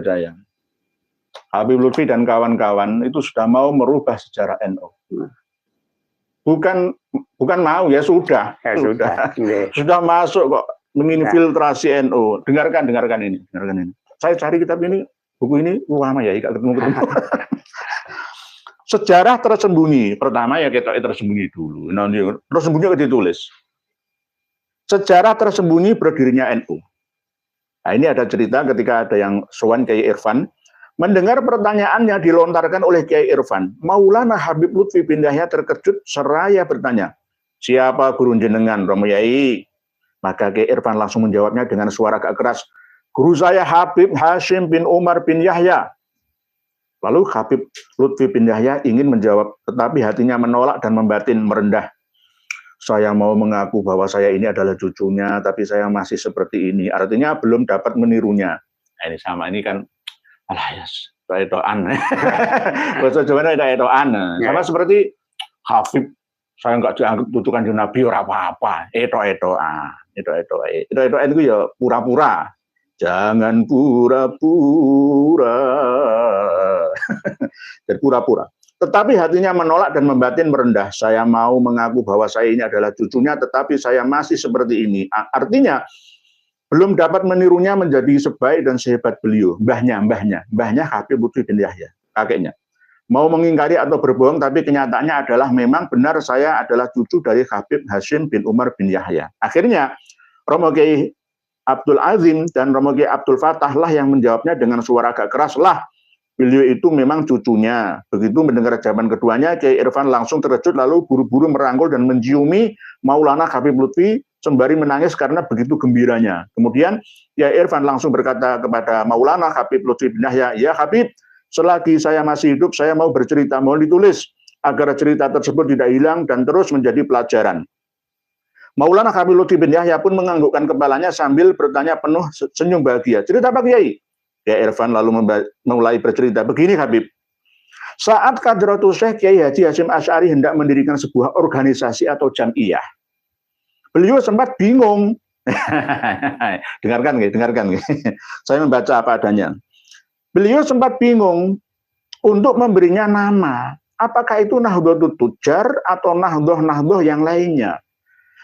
percaya. Habib Lutfi dan kawan-kawan itu sudah mau merubah sejarah NU. Bukan mau, ya sudah. Sudah masuk kok menginfiltrasi NU. Dengarkan ini. Saya cari kitab ini, buku ini lama ya, ketemu. Sejarah tersembunyi. Pertama ya kita tersembunyi dulu. Tersembunyi ditulis. Sejarah tersembunyi berdirinya NU. Nah, ini ada cerita ketika ada yang sowan Kiai Irfan, mendengar pertanyaannya dilontarkan oleh Kiai Irfan. Maulana Habib Lutfi bin Yahya terkejut seraya bertanya, siapa guru jenengan, Romo Yai? Maka Kiai Irfan langsung menjawabnya dengan suara agak keras, guru saya Habib Hashim bin Umar bin Yahya. Lalu Habib Lutfi bin Yahya ingin menjawab, tetapi hatinya menolak dan membatin merendah. Saya mau mengaku bahwa saya ini adalah cucunya, tapi saya masih seperti ini. Artinya belum dapat menirunya. Nah, ini sama, ini kan, alah ya, itu-etoan. Bahasa Jawa itu-etoan. Sama seperti Habib, saya nggak dianggap tutukan Nabi, ora apa-apa. Itu-etoan. Itu-etoan itu ya pura-pura. Jangan pura-pura. Dan pura-pura. Tetapi hatinya menolak dan membatin merendah. Saya mau mengaku bahwa saya ini adalah cucunya, tetapi saya masih seperti ini. Artinya, belum dapat menirunya menjadi sebaik dan sehebat beliau. Mbahnya Habib Lutfi bin Yahya, kakeknya. Mau mengingkari atau berbohong, tapi kenyataannya adalah memang benar saya adalah cucu dari Habib Hashim bin Umar bin Yahya. Akhirnya, Romo Kiai Abdul Azim dan Romo Kiai Abdul Fatah lah yang menjawabnya dengan suara agak keras, lah, beliau itu memang cucunya. Begitu mendengar jawaban keduanya, Kiai Irfan langsung terkejut lalu buru-buru merangkul dan menciumi Maulana Habib Lutfi sembari menangis karena begitu gembiranya. Kemudian Kiai Irfan langsung berkata kepada Maulana Habib Lutfi bin Yahya, ya Habib, selagi saya masih hidup saya mau bercerita, mohon ditulis agar cerita tersebut tidak hilang dan terus menjadi pelajaran. Maulana Habib Lutfi bin Yahya pun menganggukkan kepalanya sambil bertanya penuh senyum bahagia. Cerita apa Kiai? Kiai Irfan lalu mulai bercerita, begini Habib, saat Kadratul Syekh Kiai Haji Hasyim Asy'ari hendak mendirikan sebuah organisasi atau jam'iyah, beliau sempat bingung. dengarkan. Saya membaca apa adanya. Beliau sempat bingung untuk memberinya nama. Apakah itu Nahdlatul Tujar atau Nahdlatul yang lainnya?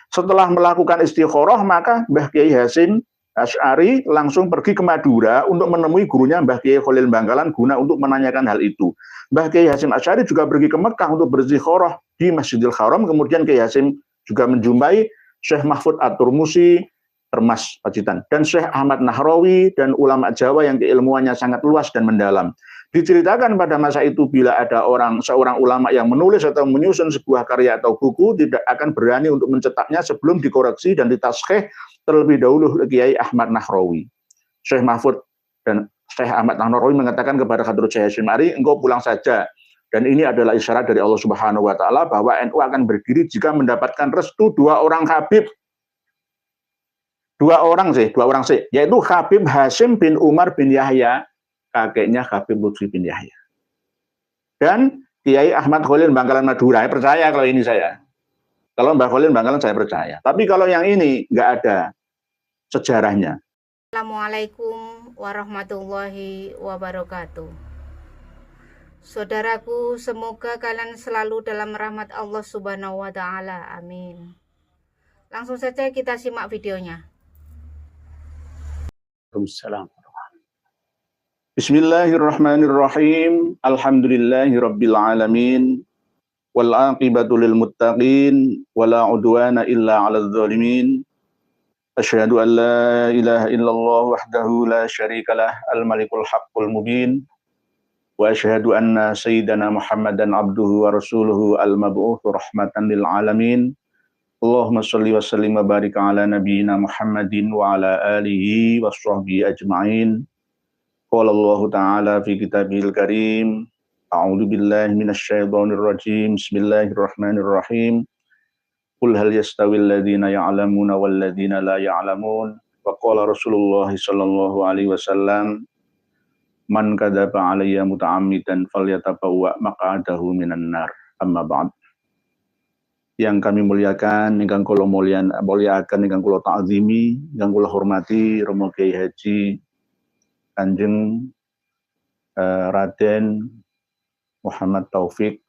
Setelah melakukan istikharah, maka Mbah Kiai Hasyim Asy'ari langsung pergi ke Madura untuk menemui gurunya Mbah Kiai Khalil Bangkalan guna untuk menanyakan hal itu. Mbah Kiai Hasyim Asy'ari juga pergi ke Mekah untuk berzikharah di Masjidil Haram. Kemudian Kiai Hasyim juga menjumpai Syekh Mahfud At-Turmusi, Termas Pacitan, dan Syekh Ahmad Nahrawi dan ulama Jawa yang keilmuannya sangat luas dan mendalam. Diceritakan pada masa itu bila ada seorang ulama yang menulis atau menyusun sebuah karya atau buku tidak akan berani untuk mencetaknya sebelum dikoreksi dan ditashkhih terlebih dahulu Kiai Ahmad Nahrawi. Syekh Mahfud dan Syekh Ahmad Nahrawi mengatakan kepada Hadratus Syekh Hasyim Asy'ari, engkau pulang saja. Dan ini adalah isyarat dari Allah Subhanahu wa taala bahwa NU akan berdiri jika mendapatkan restu dua orang Habib. Dua orang sih, yaitu Habib Hashim bin Umar bin Yahya, kakeknya Habib Lutfi bin Yahya. Dan Kiai Ahmad Khalil Bangkalan Madura, percaya kalau ini saya. Kalau Mbah Khalil Bangkalan saya percaya. Tapi kalau yang ini nggak ada sejarahnya. Assalamualaikum warahmatullahi wabarakatuh. Saudaraku, semoga kalian selalu dalam rahmat Allah Subhanahu wa taala. Amin. Langsung saja kita simak videonya. Bismillahirrahmanirrahim. Alhamdulillahirabbil alamin. Wal aqibatu lil muttaqin wala udwana illa 'alal zalimin. Asyhadu an la ilaha illallah wahdahu la syarikalah al-malikul haqqul mubin. Wa asyhadu anna sayyidana Muhammadan abduhu wa rasuluhu al-mab'uts rahmatan lil alamin. Allahumma shalli wa sallim wa barik ala nabiyyina Muhammadin wa ala alihi washabbihi ajma'in. Qala Allah ta'ala fi kitabihil karim. A'udzu billahi minasy syaithanir rajim. Bismillahirrahmanirrahim. Qul hal yastawil ladzina ya'lamuna wal ladzina la ya'lamun. Wa qala Rasulullah sallallahu alaihi wasallam, man kadzaba alayya muta'ammidan falyatabawwa maq'adahu minan nar. Amma ba'd. Yang kami muliakan, ingkang kula muliakan, ingkang kula ta'zimi, ingkang kula hormati Romo Kiai Haji Kanjeng Raden Muhammad Taufik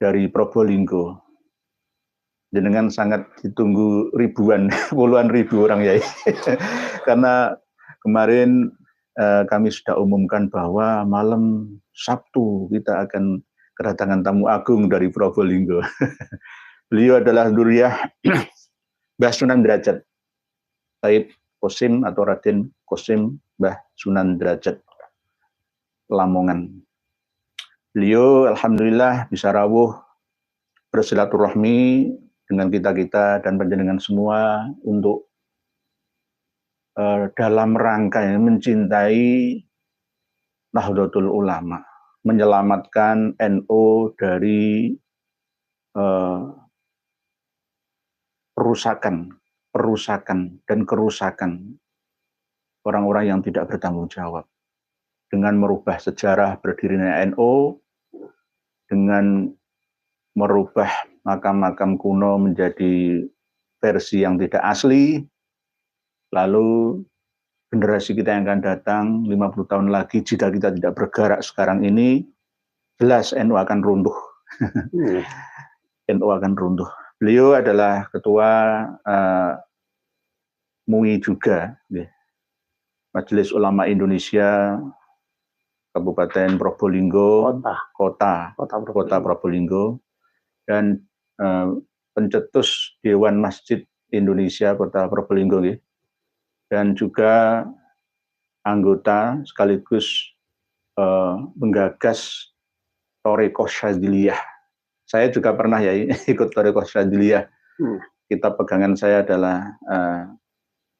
dari Probolinggo. Jenengan sangat ditunggu ribuan, puluhan ribu orang ya. Karena kemarin kami sudah umumkan bahwa malam Sabtu kita akan kedatangan tamu agung dari Probolinggo. Beliau adalah Duriyah Mbah Sunan Derajat, Said Qasim atau Raden Qasim Mbah Sunan Derajat, Lamongan. Beliau alhamdulillah bisa rawuh bersilaturahmi dengan kita-kita dan panjenengan semua untuk dalam rangka mencintai Nahdlatul Ulama, menyelamatkan NU dari perusakan dan kerusakan orang-orang yang tidak bertanggung jawab, dengan merubah sejarah berdirinya NU, dengan merubah makam-makam kuno menjadi versi yang tidak asli. Lalu generasi kita yang akan datang 50 tahun lagi, jika kita tidak bergerak sekarang ini, jelas NU akan runtuh. NU akan runtuh. Beliau adalah ketua MUI juga, Majelis Ulama Indonesia Kabupaten Probolinggo, Kota Probolinggo, dan pencetus Dewan Masjid Indonesia Kota Probolinggo, dan juga anggota sekaligus menggagas Thariqah Syadziliyah. Saya juga pernah ya ikut Thariqah Syadziliyah. Kitab pegangan saya adalah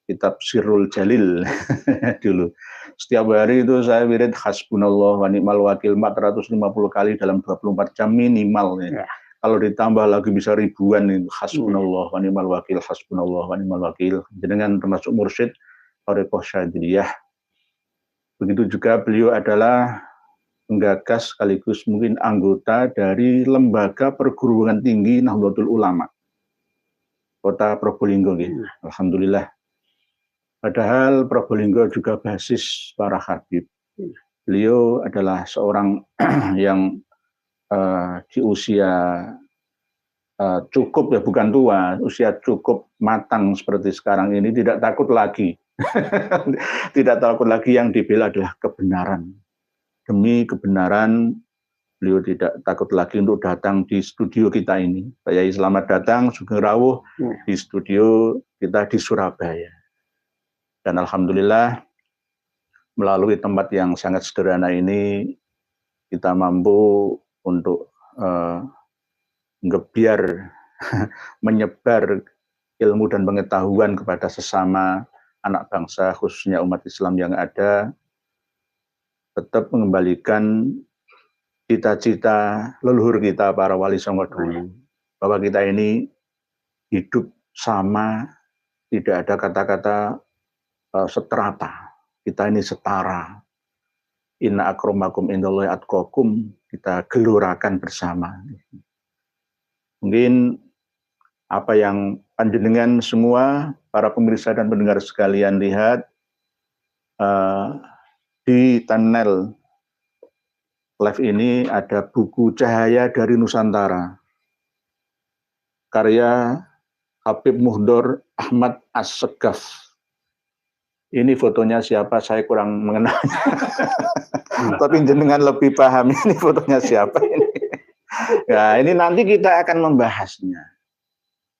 kitab Sirrul Jalil dulu. Setiap hari itu saya wirid hasbunallah wa ni'mal wakil 450 kali dalam 24 jam minimal. Ya. Kalau ditambah lagi bisa ribuan itu hasbunallah wa ni'mal wakil, hasbunallah wa ni'mal wakil. Dengan termasuk mursyid Thariqah Syadziliyah. Begitu juga beliau adalah penggagas sekaligus mungkin anggota dari Lembaga Perguruan Tinggi Nahdlatul Ulama Kota Probolinggo. Alhamdulillah. Padahal Probolinggo juga basis para habib. Beliau adalah seorang yang di usia cukup, ya bukan tua, usia cukup matang seperti sekarang ini, tidak takut lagi. Tidak takut lagi, yang dibela adalah kebenaran. Demi kebenaran, beliau tidak takut lagi untuk datang di studio kita ini. Pak Yai, selamat datang, Sugeng Rawuh di studio kita di Surabaya. Dan alhamdulillah melalui tempat yang sangat sederhana ini kita mampu untuk ngebiar menyebar ilmu dan pengetahuan kepada sesama anak bangsa, khususnya umat Islam yang ada, tetap mengembalikan cita-cita leluhur kita para wali songo dulu, bahwa kita ini hidup sama, tidak ada kata-kata seterata, kita ini setara. Inna akramakum indallahi atqakum, kita gelorakan bersama. Mungkin apa yang panjenengan semua, para pemirsa dan pendengar sekalian lihat di thumbnail live ini ada buku Cahaya dari Nusantara, karya Habib Muhdor Ahmad As-Segaf. Ini fotonya siapa, saya kurang mengenalnya. Tapi jenengan lebih paham ini fotonya siapa ini. Ya, ini nanti kita akan membahasnya.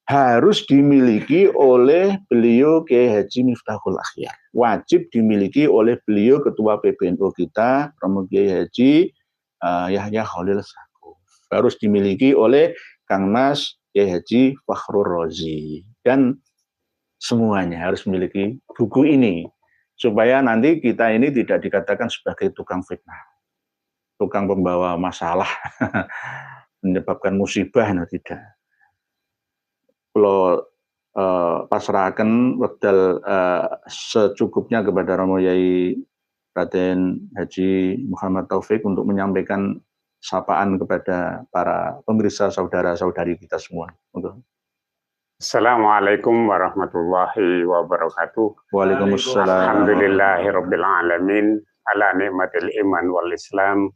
Harus dimiliki oleh beliau Kiai Haji Miftahul Akhyar. Wajib dimiliki oleh beliau Ketua PBNU kita, Promo Kiai Haji Yahya Khalil Stakuf. Harus dimiliki oleh Kang Mas Kiai Haji Fakhrur Razi. Dan semuanya harus memiliki buku ini, supaya nanti kita ini tidak dikatakan sebagai tukang fitnah, tukang pembawa masalah, menyebabkan musibah, tidak. Kalau pasrahkan wedal secukupnya kepada Romo Yai Raden Haji Muhammad Taufik untuk menyampaikan sapaan kepada para pemirsa saudara-saudari kita semua. Assalamualaikum warahmatullahi wabarakatuh. Waalaikumsalam. Alhamdulillahirabbil alamin. ala nikmatil iman wal islam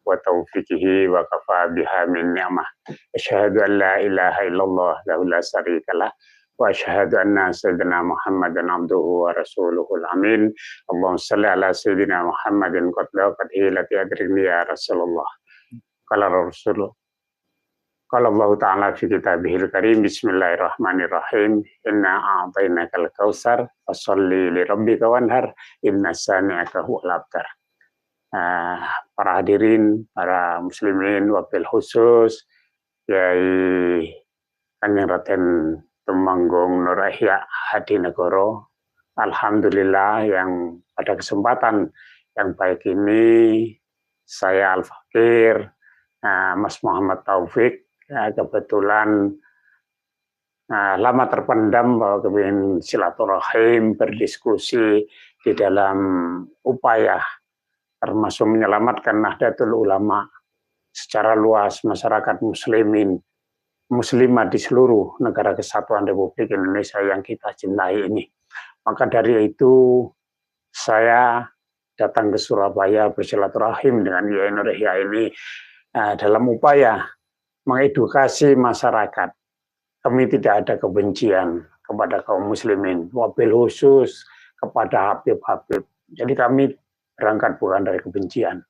wa taufiqihi wa kafa biha min ni'mah. Asyhadu an la ilaha illallah la syarikalah wa asyhadu anna sayyidina Muhammadan abduhu wa rasuluhul amin. Allahumma shalli ala sayyidina Muhammadin qad hilati adrini ya Rasulullah. Qala Rasulullah qala Allah ta'ala fi kitabihil karim, bismillahirrahmanirrahim, inna a'tainakal kautsar fasholli li rabbika wanhar inna sani'aka huwal abtar. Para hadirin, para muslimin, wabil khusus Yai Kanjeng Raden Tumenggung Nur Ihya Hadinegoro, alhamdulillah yang pada kesempatan yang baik ini saya Al-Fakir Mas Muhammad Taufik kebetulan lama terpendam bahwa kepingin silaturahim, berdiskusi di dalam upaya termasuk menyelamatkan Nahdlatul Ulama secara luas masyarakat muslimah di seluruh negara kesatuan Republik Indonesia yang kita cintai ini. Maka dari itu saya datang ke Surabaya bersilaturahim dengan Yai Nur Ihya ini dalam upaya mengedukasi masyarakat. Kami tidak ada kebencian kepada kaum muslimin, wabil khusus kepada Habib-Habib. Jadi kami berangkat bukan dari kebencian.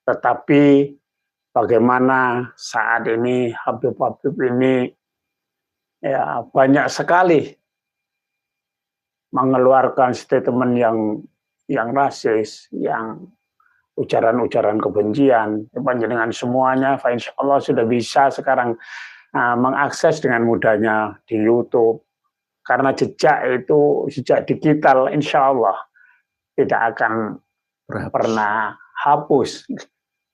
Tetapi bagaimana saat ini Habib-Habib ini ya banyak sekali mengeluarkan statement yang rasis, yang ujaran-ujaran kebencian. Panjenengan semuanya, insya Allah sudah bisa sekarang mengakses dengan mudahnya di YouTube. Karena jejak digital, insya Allah tidak akan pernah hapus.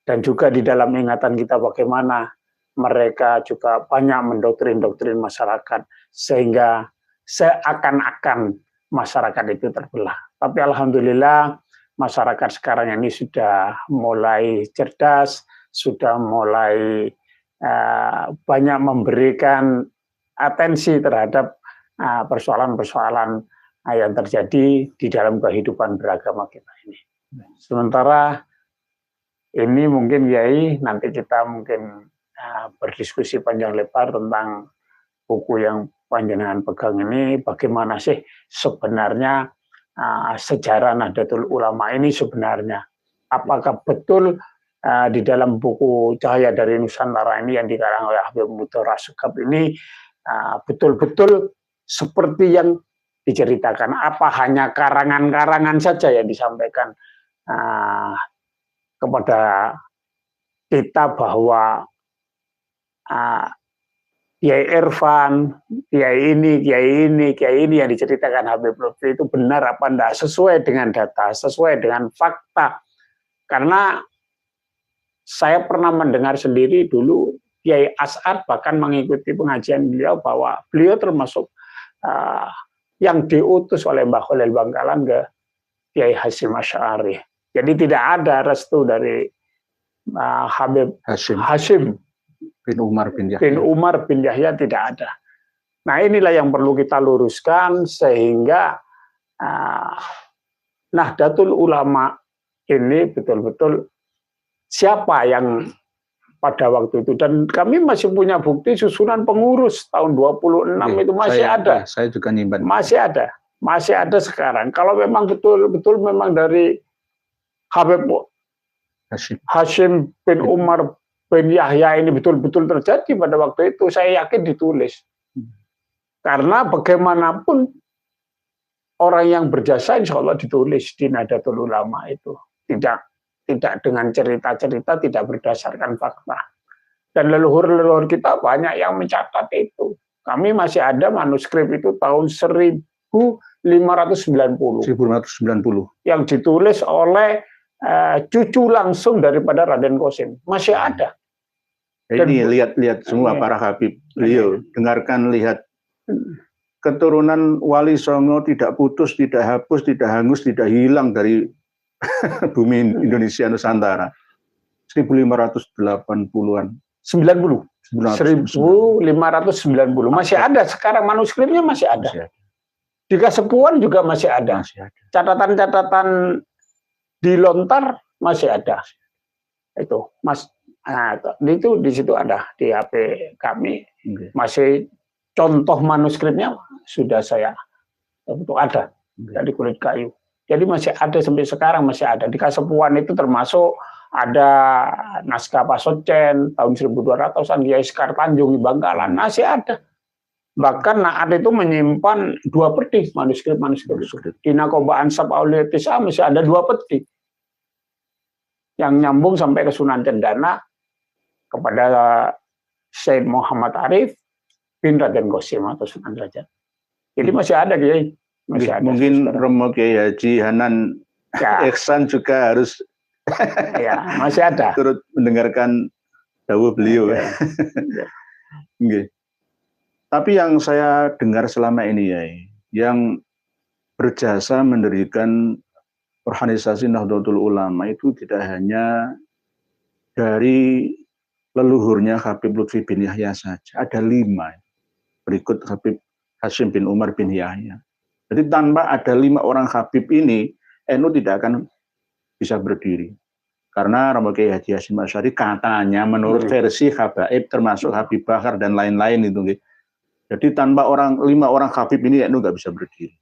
Dan juga di dalam ingatan kita bagaimana mereka juga banyak mendoktrin masyarakat sehingga seakan-akan masyarakat itu terbelah. Tapi alhamdulillah masyarakat sekarang ini sudah mulai cerdas, sudah mulai banyak memberikan atensi terhadap persoalan-persoalan yang terjadi di dalam kehidupan beragama kita ini. Sementara ini mungkin Yai, nanti kita mungkin berdiskusi panjang lebar tentang buku yang panjenengan pegang ini, bagaimana sih sebenarnya sejarah Nahdlatul Ulama ini sebenarnya. Apakah betul di dalam buku Cahaya dari Nusantara ini yang dikarang oleh Habib Mudhar Asegaf ini betul-betul seperti yang diceritakan? Apa hanya karangan-karangan saja yang disampaikan kepada kita bahwa Kiai Irfan, Kiai ini yang diceritakan Habib Lutfi itu benar apa enggak, sesuai dengan data, sesuai dengan fakta. Karena saya pernah mendengar sendiri dulu Kiai As'ad bahkan mengikuti pengajian beliau bahwa beliau termasuk yang diutus oleh Mbah Khalil Bangkalan ke Kiai Hasyim Asy'ari. Jadi tidak ada restu dari Habib Hasyim bin Umar bin Yahya tidak ada. Nah inilah yang perlu kita luruskan sehingga Nahdlatul Ulama ini betul-betul siapa yang pada waktu itu, dan kami masih punya bukti susunan pengurus tahun 26 itu masih ada. Saya juga nyimpan. Masih ada sekarang. Kalau memang betul-betul memang dari Habib Hasyim bin Umar bin Yahya ini betul-betul terjadi pada waktu itu, saya yakin ditulis. Karena bagaimanapun orang yang berjasa insya Allah ditulis di Nahdlatul Ulama itu. Tidak dengan cerita-cerita, tidak berdasarkan fakta. Dan leluhur-leluhur kita banyak yang mencatat itu. Kami masih ada manuskrip itu tahun 1590. Yang ditulis oleh cucu langsung daripada Raden Qasim. Masih ada. Ini lihat semua para Habib beliau, dengarkan, lihat keturunan Wali Songo tidak putus, tidak hapus, tidak hangus, tidak hilang dari bumi Indonesia Nusantara. 1580-an. 1590 masih ada sekarang, manuskripnya masih ada. Di Kasepuan juga masih ada. Catatan-catatan di Lontar masih ada. Itu Mas, nah, itu di situ ada di HP kami, masih contoh manuskripnya sudah saya untuk ada dari kulit kayu. Jadi masih ada sampai sekarang, masih ada di Kasepuan. Itu termasuk ada naskah Pasocen tahun 1200-an, Kiai Sekar Tanjung di Bangkalan, masih ada. Bahkan Naat itu menyimpan 2 peti manuskrip. Di Nakoba Ansab Aulia Tis'a masih ada 2 peti yang nyambung sampai ke Sunan Cendana kepada Syed Muhammad Arif bin Raden Qasim atau Sunan Derajat. Jadi masih ada, Kiai. Masih ada. Mungkin Romo Kiai Haji Hanan ya. Ihsan juga harus ya, masih ada. Turut mendengarkan dawuh beliau. Ya. Okay. Tapi yang saya dengar selama ini ya, yang berjasa mendirikan organisasi Nahdlatul Ulama itu tidak hanya dari leluhurnya Habib Lutfi bin Yahya saja, ada 5. Berikut Habib Hashim bin Umar bin Yahya. Jadi tanpa ada 5 orang Habib ini, NU tidak akan bisa berdiri. Karena Romo Kiai Haji Hasyim Asy'ari katanya menurut versi Habaib termasuk Habib Bahar dan lain-lain itu. Jadi tanpa 5 orang Habib ini NU nggak bisa berdiri.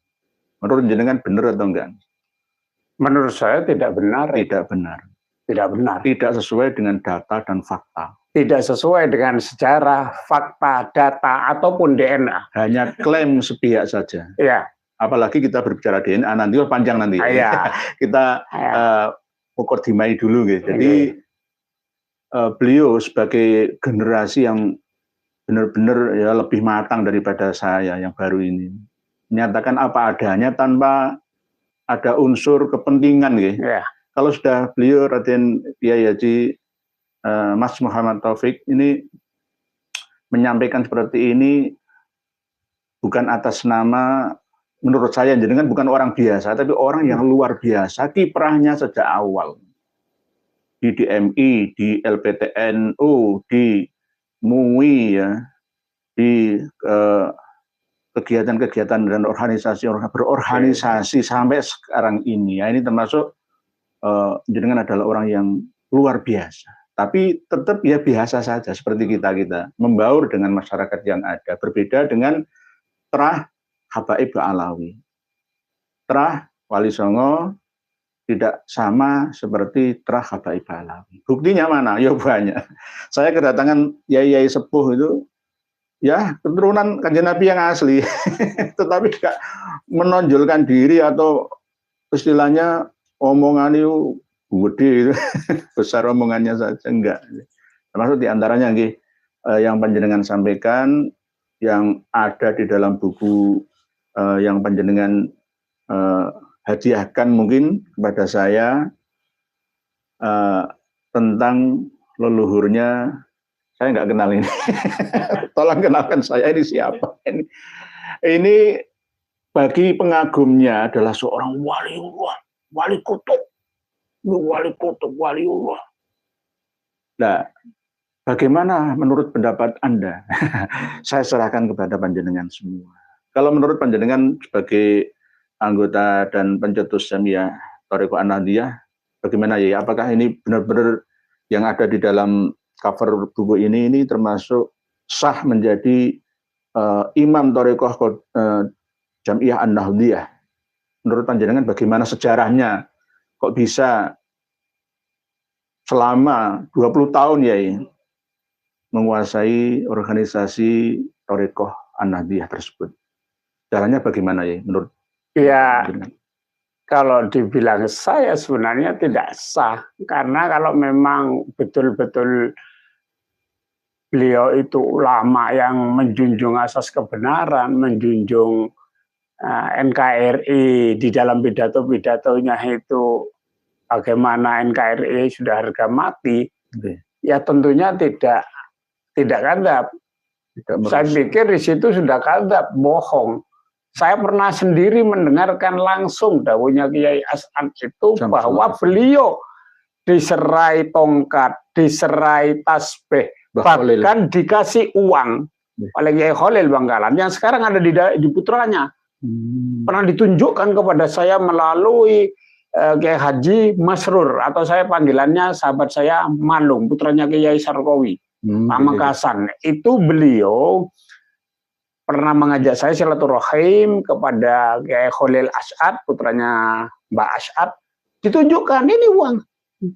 Menurut jenengan benar atau enggak? Menurut saya tidak benar. Tidak benar. Tidak benar. Tidak sesuai dengan data dan fakta. Tidak sesuai dengan sejarah, fakta, data, ataupun DNA. Hanya klaim sepihak saja. Iya. Apalagi kita berbicara DNA nanti, panjang nanti. Iya. Kita mukadimai dulu gitu. Jadi beliau sebagai generasi yang benar-benar ya lebih matang daripada saya yang baru ini, menyatakan apa adanya tanpa ada unsur kepentingan gitu. Yeah. Kalau sudah beliau Raden Kiai Haji Mas Muhammad Taufik ini menyampaikan seperti ini bukan atas nama, menurut saya jenengan bukan orang biasa, tapi orang yang luar biasa, kiprahnya sejak awal di DMI, di LPTNU, di MUI, ya, di kegiatan-kegiatan dan berorganisasi sampai sekarang ini. Ya, ini termasuk jenengan adalah orang yang luar biasa. Tapi tetap ya biasa saja seperti kita membaur dengan masyarakat yang ada. Berbeda dengan terah Habaib Alawi. Terah Wali Songo tidak sama seperti terah Habaib Alawi. Buktinya mana? Ya banyak. Saya kedatangan yai-yai sepuh itu, ya keturunan Kanjeng Nabi yang asli, tetapi gak menonjolkan diri atau istilahnya omongan itu gede itu, besar omongannya saja, enggak. Termasuk diantaranya yang panjenengan sampaikan, yang ada di dalam buku yang panjenengan hadiahkan mungkin kepada saya tentang leluhurnya. Saya nggak kenal ini. Tolong kenalkan saya, ini siapa? Ini bagi pengagumnya adalah seorang waliullah, wali kutub, waliullah. Nah, bagaimana menurut pendapat Anda? Saya serahkan kepada panjenengan semua. Kalau menurut panjenengan sebagai anggota dan pencetus Jamiah Thariqah An-Nahdliyah, bagaimana ya? Apakah ini benar-benar yang ada di dalam cover buku ini termasuk sah menjadi imam Thariqah Jamiah An-Nahdliyah? Menurut panjenengan bagaimana sejarahnya? Kok bisa selama 20 tahun ya menguasai organisasi Thariqah An-Nahdliyah tersebut? Caranya bagaimana ya menurut? Ya, kalau dibilang saya sebenarnya tidak sah, karena kalau memang betul-betul beliau itu ulama yang menjunjung asas kebenaran, menjunjung NKRI di dalam pidato-pidatonya itu bagaimana NKRI sudah harga mati, ya tentunya tidak kadzab. Saya pikir di situ sudah kadzab, bohong. Saya pernah sendiri mendengarkan langsung dawuhnya Kiai As'ad itu bahwa beliau diserai tongkat, diserai tasbih, bahkan dikasih uang oleh Kiai Khalil Bangkalan yang sekarang ada di putranya. Pernah ditunjukkan kepada saya melalui Kiai Haji Masrur, atau saya panggilannya sahabat saya Malung, putranya Kiai Sarkowi, Pamekasan. Itu beliau pernah mengajak saya silaturahim kepada Kiai Khalil As'ad, putranya Mbak As'ad. Ditunjukkan ini uang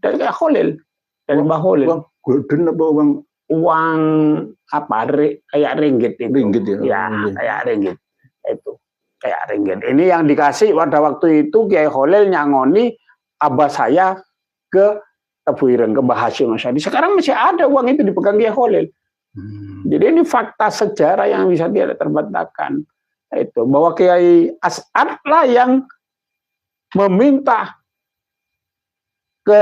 dari Kiai Khalil, dari Mbak Khalil. Uang golden apa uang apa? Kayak ringgit itu. Ringgit ya. Ya, kayak ringgit. Itu. Kayak ringgit. Ini yang dikasih pada waktu itu Kiai Khalil nyangoni abah saya ke Tebu Ireng, ke Mbah Hasyim Asy'ari. Sekarang masih ada uang itu dipegang Kiai Khalil. Jadi ini fakta sejarah yang bisa tidak terbantahkan. Itu bahwa Kiai As'ad lah yang meminta ke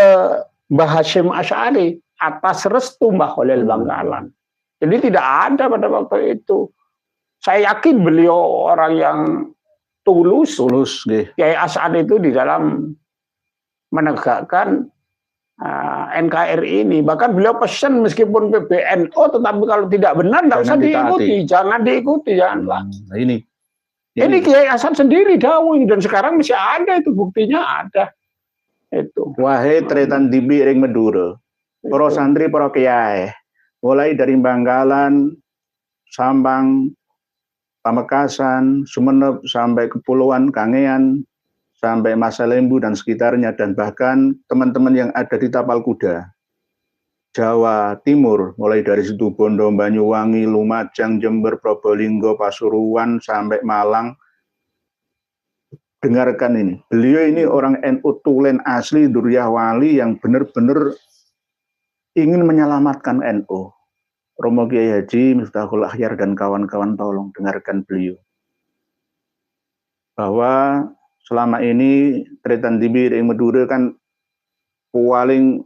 Mbah Hasyim Asy'ari atas restu Mbah Khalil Bangkalan. Jadi tidak ada pada waktu itu. Saya yakin beliau orang yang tulus. Kiai As'ad itu di dalam menegakkan NKRI ini. Bahkan beliau pesan meskipun PBNU, tetapi kalau tidak benar tidak usah diikuti. Jangan diikuti, janganlah. Nah, ini Kiai As'ad sendiri dawuh, dan sekarang masih ada itu, buktinya ada. Itu. Wahai tretan tibi ring Madura, para santri, para kiai, mulai dari Bangkalan, Sampang, Pamekasan, Sumeneb, sampai Kepulauan Kangean, sampai Masalembu dan sekitarnya, dan bahkan teman-teman yang ada di Tapal Kuda, Jawa Timur, mulai dari Situbondo, Banyuwangi, Lumajang, Jember, Probolinggo, Pasuruan, sampai Malang. Dengarkan ini, beliau ini orang NU tulen asli, Duriah Wali yang benar-benar ingin menyelamatkan NU. Romo Kiai Haji Miftahul Akhyar dan kawan-kawan, tolong dengarkan beliau. Bahwa selama ini tretan tibi ring Madura kan paling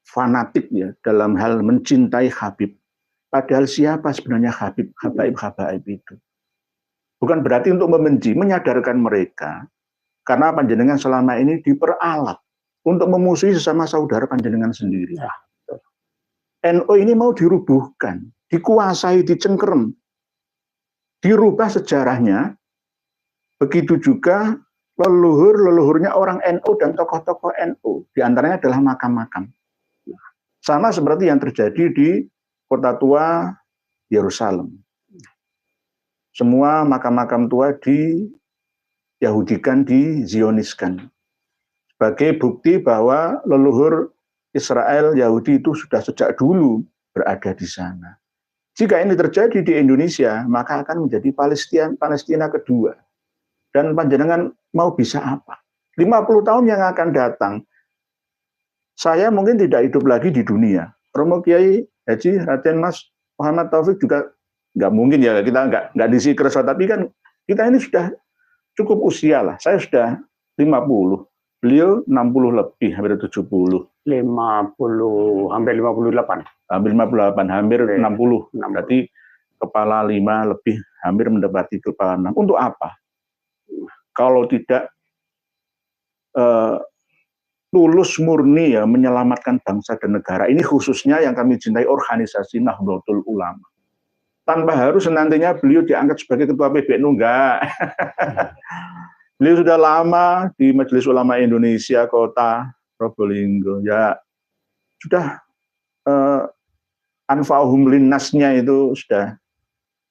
fanatik ya dalam hal mencintai Habib. Padahal siapa sebenarnya Habib, Habaib itu? Bukan berarti untuk membenci, menyadarkan mereka. Karena panjenengan selama ini diperalat untuk memusuhi sesama saudara panjenengan sendiri. NU ini mau dirubuhkan, dikuasai, dicengkerem, dirubah sejarahnya. Begitu juga leluhur-leluhurnya orang NU dan tokoh-tokoh NU. Di antaranya adalah makam-makam. Sama seperti yang terjadi di Kota Tua Yerusalem. Semua makam-makam tua di-Yahudikan, di-Zioniskan. Sebagai bukti bahwa leluhur Israel, Yahudi itu sudah sejak dulu berada di sana. Jika ini terjadi di Indonesia, maka akan menjadi Palestina kedua. Dan panjenengan mau bisa apa? 50 tahun yang akan datang, saya mungkin tidak hidup lagi di dunia. Romo Kiai Haji Raden Mas Muhammad Taufik juga nggak mungkin ya, kita nggak diisi kerso, tapi kan kita ini sudah cukup usia lah. Saya sudah 50, beliau 60 lebih, hampir 70. 50, hampir 58. Hampir 58, hampir 60. Berarti kepala 5 lebih, hampir mendapati kepala 6. Untuk apa? Kalau tidak tulus murni ya menyelamatkan bangsa dan negara. Ini khususnya yang kami cintai, organisasi Nahdlatul Ulama. Tanpa harus nantinya beliau diangkat sebagai ketua PBNU, enggak. Beliau sudah lama di Majelis Ulama Indonesia Kota Probolinggo. Ya sudah anfa'uhum linnasnya itu sudah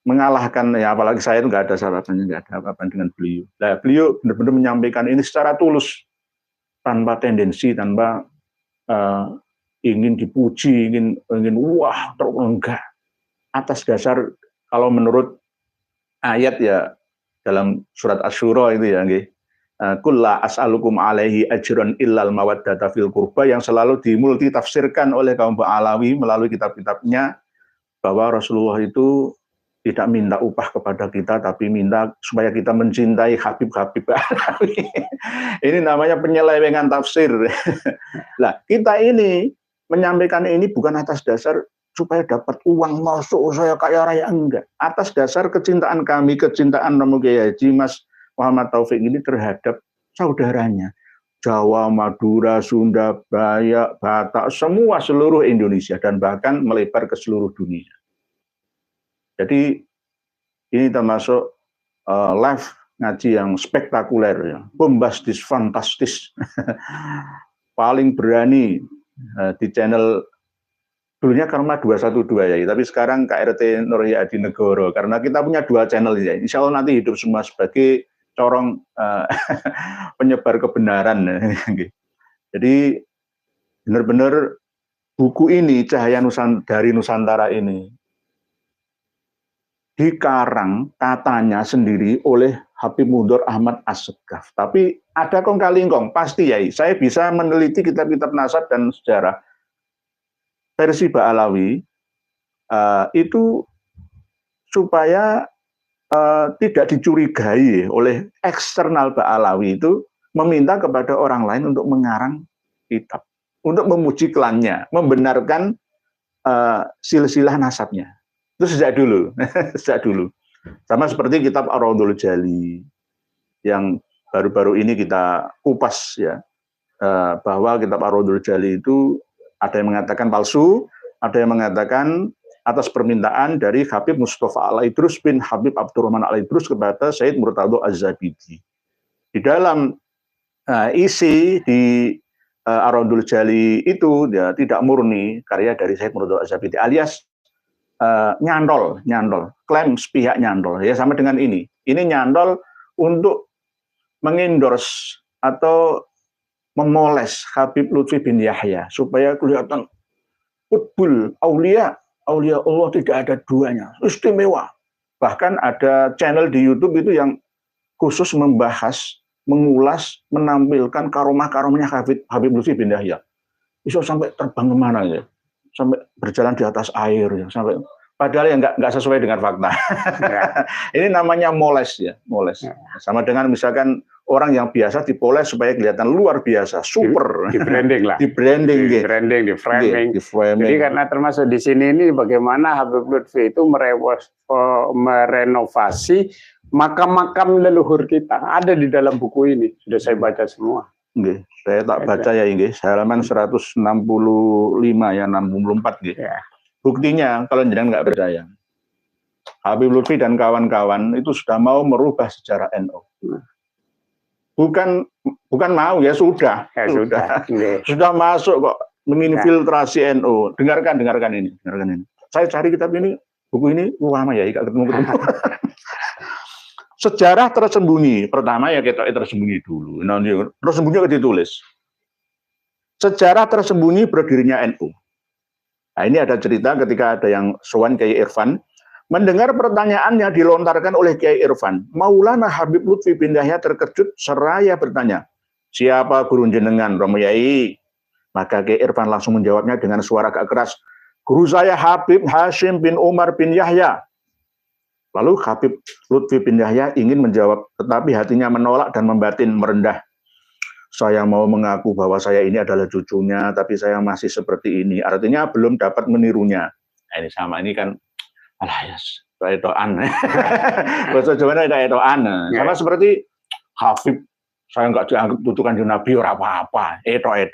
mengalahkan, ya apalagi saya itu nggak ada sarapannya, nggak ada apa-apa dengan beliau. Nah, beliau benar-benar menyampaikan ini secara tulus, tanpa tendensi, tanpa ingin dipuji, ingin wah terus, enggak. Atas dasar, kalau menurut ayat ya dalam surat Asy-Syura itu ya, qul la as'alukum alaihi ajran illal mawaddata fil qurba, yang selalu dimultitafsirkan oleh kaum Alawi melalui kitab-kitabnya, bahwa Rasulullah itu tidak minta upah kepada kita, tapi minta supaya kita mencintai Habib-Habib Alawi. Ini namanya penyelewengan tafsir. Nah, kita ini menyampaikan ini bukan atas dasar supaya dapat uang, masuk saya kaya raya, enggak. Atas dasar kecintaan kami, kecintaan Romo Kiai Haji Mas Muhammad Taufik ini terhadap saudaranya. Jawa, Madura, Sunda, Bayak, Batak, semua seluruh Indonesia, dan bahkan melebar ke seluruh dunia. Jadi ini termasuk live ngaji yang spektakuler, ya, bombastis, fantastis, paling berani di channel dulunya Karma 212 ya, tapi sekarang KRT Nur Hadi Negoro, karena kita punya 2 channel ya. Insya Allah nanti hidup semua sebagai corong penyebar kebenaran. Jadi benar-benar buku ini, Cahaya dari Nusantara ini, dikarang katanya sendiri oleh Habib Mundur Ahmad As-Segaf. Tapi ada kong kali kong, pasti ya, saya bisa meneliti kitab-kitab nasab dan sejarah versi Ba'alawi itu supaya tidak dicurigai oleh eksternal Ba'alawi itu meminta kepada orang lain untuk mengarang kitab, untuk memuji klannya, membenarkan silsilah nasabnya. Itu sejak dulu, sejak dulu. Sama seperti kitab Ar-Raudhul Jali yang baru-baru ini kita kupas ya, bahwa kitab Ar-Raudhul Jali itu ada yang mengatakan palsu, ada yang mengatakan atas permintaan dari Habib Mustafa Al-Idrus bin Habib Abdurrahman Al-Idrus kepada Sayyid Murtado Az-Zabidi. Di dalam isi di Ar-Raudhul Jali itu ya, tidak murni karya dari Sayyid Murtado Az-Zabidi, alias nyantol, klaim sepihak nyantol. Ya sama dengan ini. Ini nyantol untuk mengendorse atau memoles Habib Lutfi bin Yahya supaya kelihatan kutbul aulia Allah tidak ada duanya, istimewa. Bahkan ada channel di YouTube itu yang khusus membahas, mengulas, menampilkan karomah-karomahnya Habib Lutfi bin Yahya. Bisa sampai terbang kemana ya, sampai berjalan di atas air ya, sampai padahal yang nggak sesuai dengan fakta. Ya. Ini namanya moles ya, moles. Ya. Sama dengan misalkan orang yang biasa dipoles supaya kelihatan luar biasa, super. Di branding lah. Di branding, di branding, di framing. Di framing. Jadi karena termasuk di sini ini bagaimana Habib Lutfi itu merenovasi makam-makam leluhur kita. Ada di dalam buku ini, sudah saya baca semua. Nggih, saya tak baca ya nggih, halaman 165 ya, 64 nggih. Ya. Buktinya kalau jenengan nggak percaya, Habib Lutfi dan kawan-kawan itu sudah mau merubah sejarah NU. Bukan mau ya, sudah. Sudah masuk kok menginfiltrasi NU. Dengarkan ini. Saya cari kitab ini, buku ini lama ya, ketemu. Sejarah tersembunyi. Pertama ya kita tersembunyi dulu. Tersembunyi ditulis. Sejarah tersembunyi berdirinya NU. Nah, ini ada cerita ketika ada yang sowan Kiai Irfan, mendengar pertanyaannya dilontarkan oleh Kiai Irfan, Maulana Habib Lutfi bin Yahya terkejut seraya bertanya, siapa guru jenengan, Romo Yai? Maka Kiai Irfan langsung menjawabnya dengan suara agak keras, guru saya Habib Hashim bin Umar bin Yahya. Lalu Habib Lutfi bin Yahya ingin menjawab, tetapi hatinya menolak dan membatin merendah. Saya mau mengaku bahwa saya ini adalah cucunya, tapi saya masih seperti ini. Artinya belum dapat menirunya. Nah, ini sama, ini kan alah ya, etoan. Bahasa Jawa ada etoan. Sama seperti Habib, saya nggak dianggap tutukan Nabi ora apa-apa. Etoan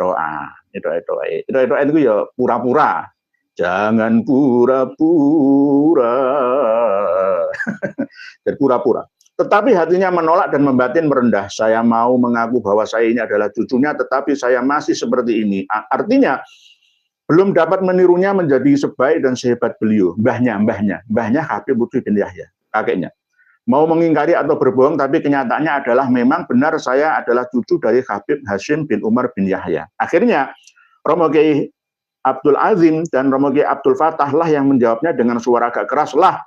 itu ya pura-pura. Jangan pura-pura. Dan pura-pura. Tetapi hatinya menolak dan membatin merendah. Saya mau mengaku bahwa saya ini adalah cucunya, tetapi saya masih seperti ini. Artinya belum dapat menirunya menjadi sebaik dan sehebat beliau. Mbahnya Habib Lutfi bin Yahya, kakeknya. Mau mengingkari atau berbohong, tapi kenyataannya adalah memang benar saya adalah cucu dari Habib Hashim bin Umar bin Yahya. Akhirnya Romo Kiai Abdul Azim dan Romo Kiai Abdul Fatah lah yang menjawabnya dengan suara agak keras, lah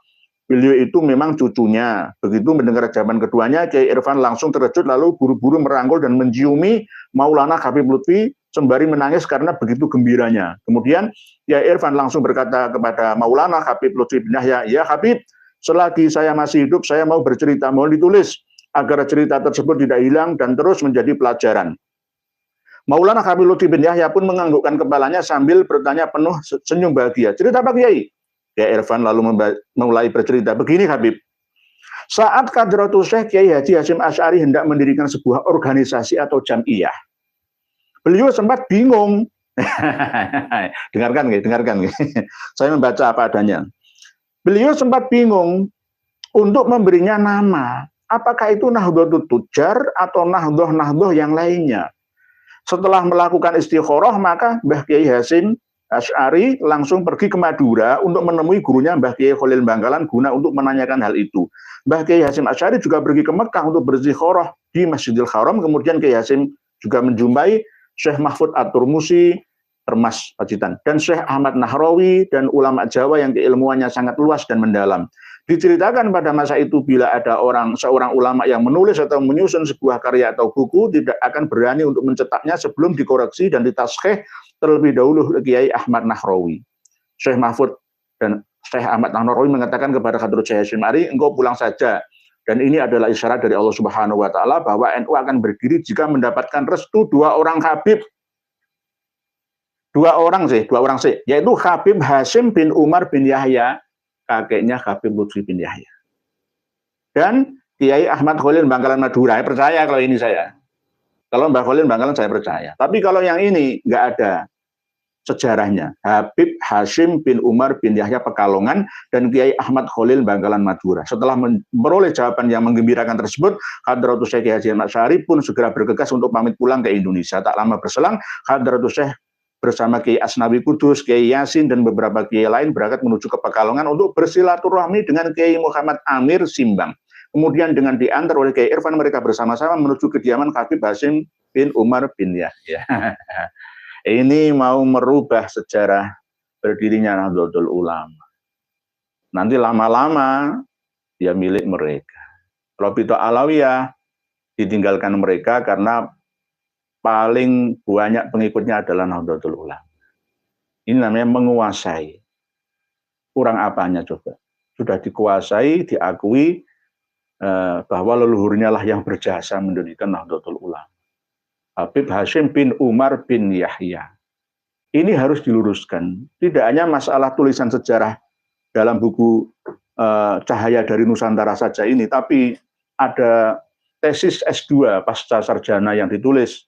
beliau itu memang cucunya. Begitu mendengar jawaban keduanya, Kiai Irfan langsung terkejut lalu buru-buru merangkul dan menciumi Maulana Habib Lutfi sembari menangis karena begitu gembiranya. Kemudian Kiai Irfan langsung berkata kepada Maulana Habib Lutfi bin Yahya, ya Habib, selagi saya masih hidup, saya mau bercerita, mohon ditulis agar cerita tersebut tidak hilang dan terus menjadi pelajaran. Maulana Habib Lutfi bin Yahya pun menganggukkan kepalanya sambil bertanya penuh senyum bahagia. Cerita Pak Kiai? Kiai Irfan lalu mulai bercerita, begini Habib, saat Kadratul Syekh Kiai Haji Hasyim Asy'ari hendak mendirikan sebuah organisasi atau jam'iyah, beliau sempat bingung. dengarkan. Saya membaca apa adanya. Beliau sempat bingung untuk memberinya nama apakah itu Nahdlatul Tujar atau Nahdlatul yang lainnya? Setelah melakukan istikharah, maka Mbah Kiai Hasyim Asy'ari langsung pergi ke Madura untuk menemui gurunya Mbah Kiai Khalil Bangkalan guna untuk menanyakan hal itu. Mbah Kiai Hasyim Asy'ari juga pergi ke Mekah untuk beristikharah di Masjidil Haram. Kemudian Kiai Hasyim juga menjumpai Syekh Mahfud At-Turmusi, Termas Pacitan, dan Syekh Ahmad Nahrawi dan ulama Jawa yang keilmuannya sangat luas dan mendalam. Diceritakan pada masa itu bila ada seorang ulama yang menulis atau menyusun sebuah karya atau buku tidak akan berani untuk mencetaknya sebelum dikoreksi dan ditashkhih terlebih dahulu Kiai Ahmad Nahrawi. Syekh Mahfud dan Syekh Ahmad Nahrawi mengatakan kepada Hadrat Syekh Hasyim Asy'ari, engkau pulang saja. Dan ini adalah isyarat dari Allah Subhanahu wa taala bahwa NU akan berdiri jika mendapatkan restu dua orang Habib. Dua orang sih, yaitu Habib Hasyim bin Umar bin Yahya, kakeknya Habib Lutfi bin Yahya. Dan Kiai Ahmad Khalil Bangkalan Madura, percaya kalau ini saya. Kalau Mbah Khalil Bangkalan saya percaya. Tapi kalau yang ini nggak ada sejarahnya. Habib Hasyim bin Umar bin Yahya Pekalongan dan Kiai Ahmad Khalil Bangkalan Madura. Setelah memperoleh jawaban yang menggembirakan tersebut, Hadratus Syekh Hasyim Asy'ari pun segera bergegas untuk pamit pulang ke Indonesia. Tak lama berselang, Hadratus Syekh bersama Kiai Asnawi Kudus, Kiai Yasin, dan beberapa Kiai lain berangkat menuju ke Pekalongan untuk bersilaturahmi dengan Kiai Muhammad Amir Simbang. Kemudian dengan diantar oleh Kiai Irfan, mereka bersama-sama menuju kediaman Habib Hasyim bin Umar bin Yahya. Ini mau merubah sejarah berdirinya Nahdlatul Ulama. Nanti lama-lama dia milik mereka. Rabithah Alawiyah ditinggalkan mereka karena paling banyak pengikutnya adalah Nahdlatul Ulama. Ini namanya menguasai. Kurang apanya coba? Sudah dikuasai, diakui bahwa leluhurnya lah yang berjasa mendirikan Nahdlatul Ulama. Habib Hasyim bin Umar bin Yahya. Ini harus diluruskan. Tidak hanya masalah tulisan sejarah dalam buku Cahaya dari Nusantara saja ini, tapi ada tesis S2 pasca sarjana yang ditulis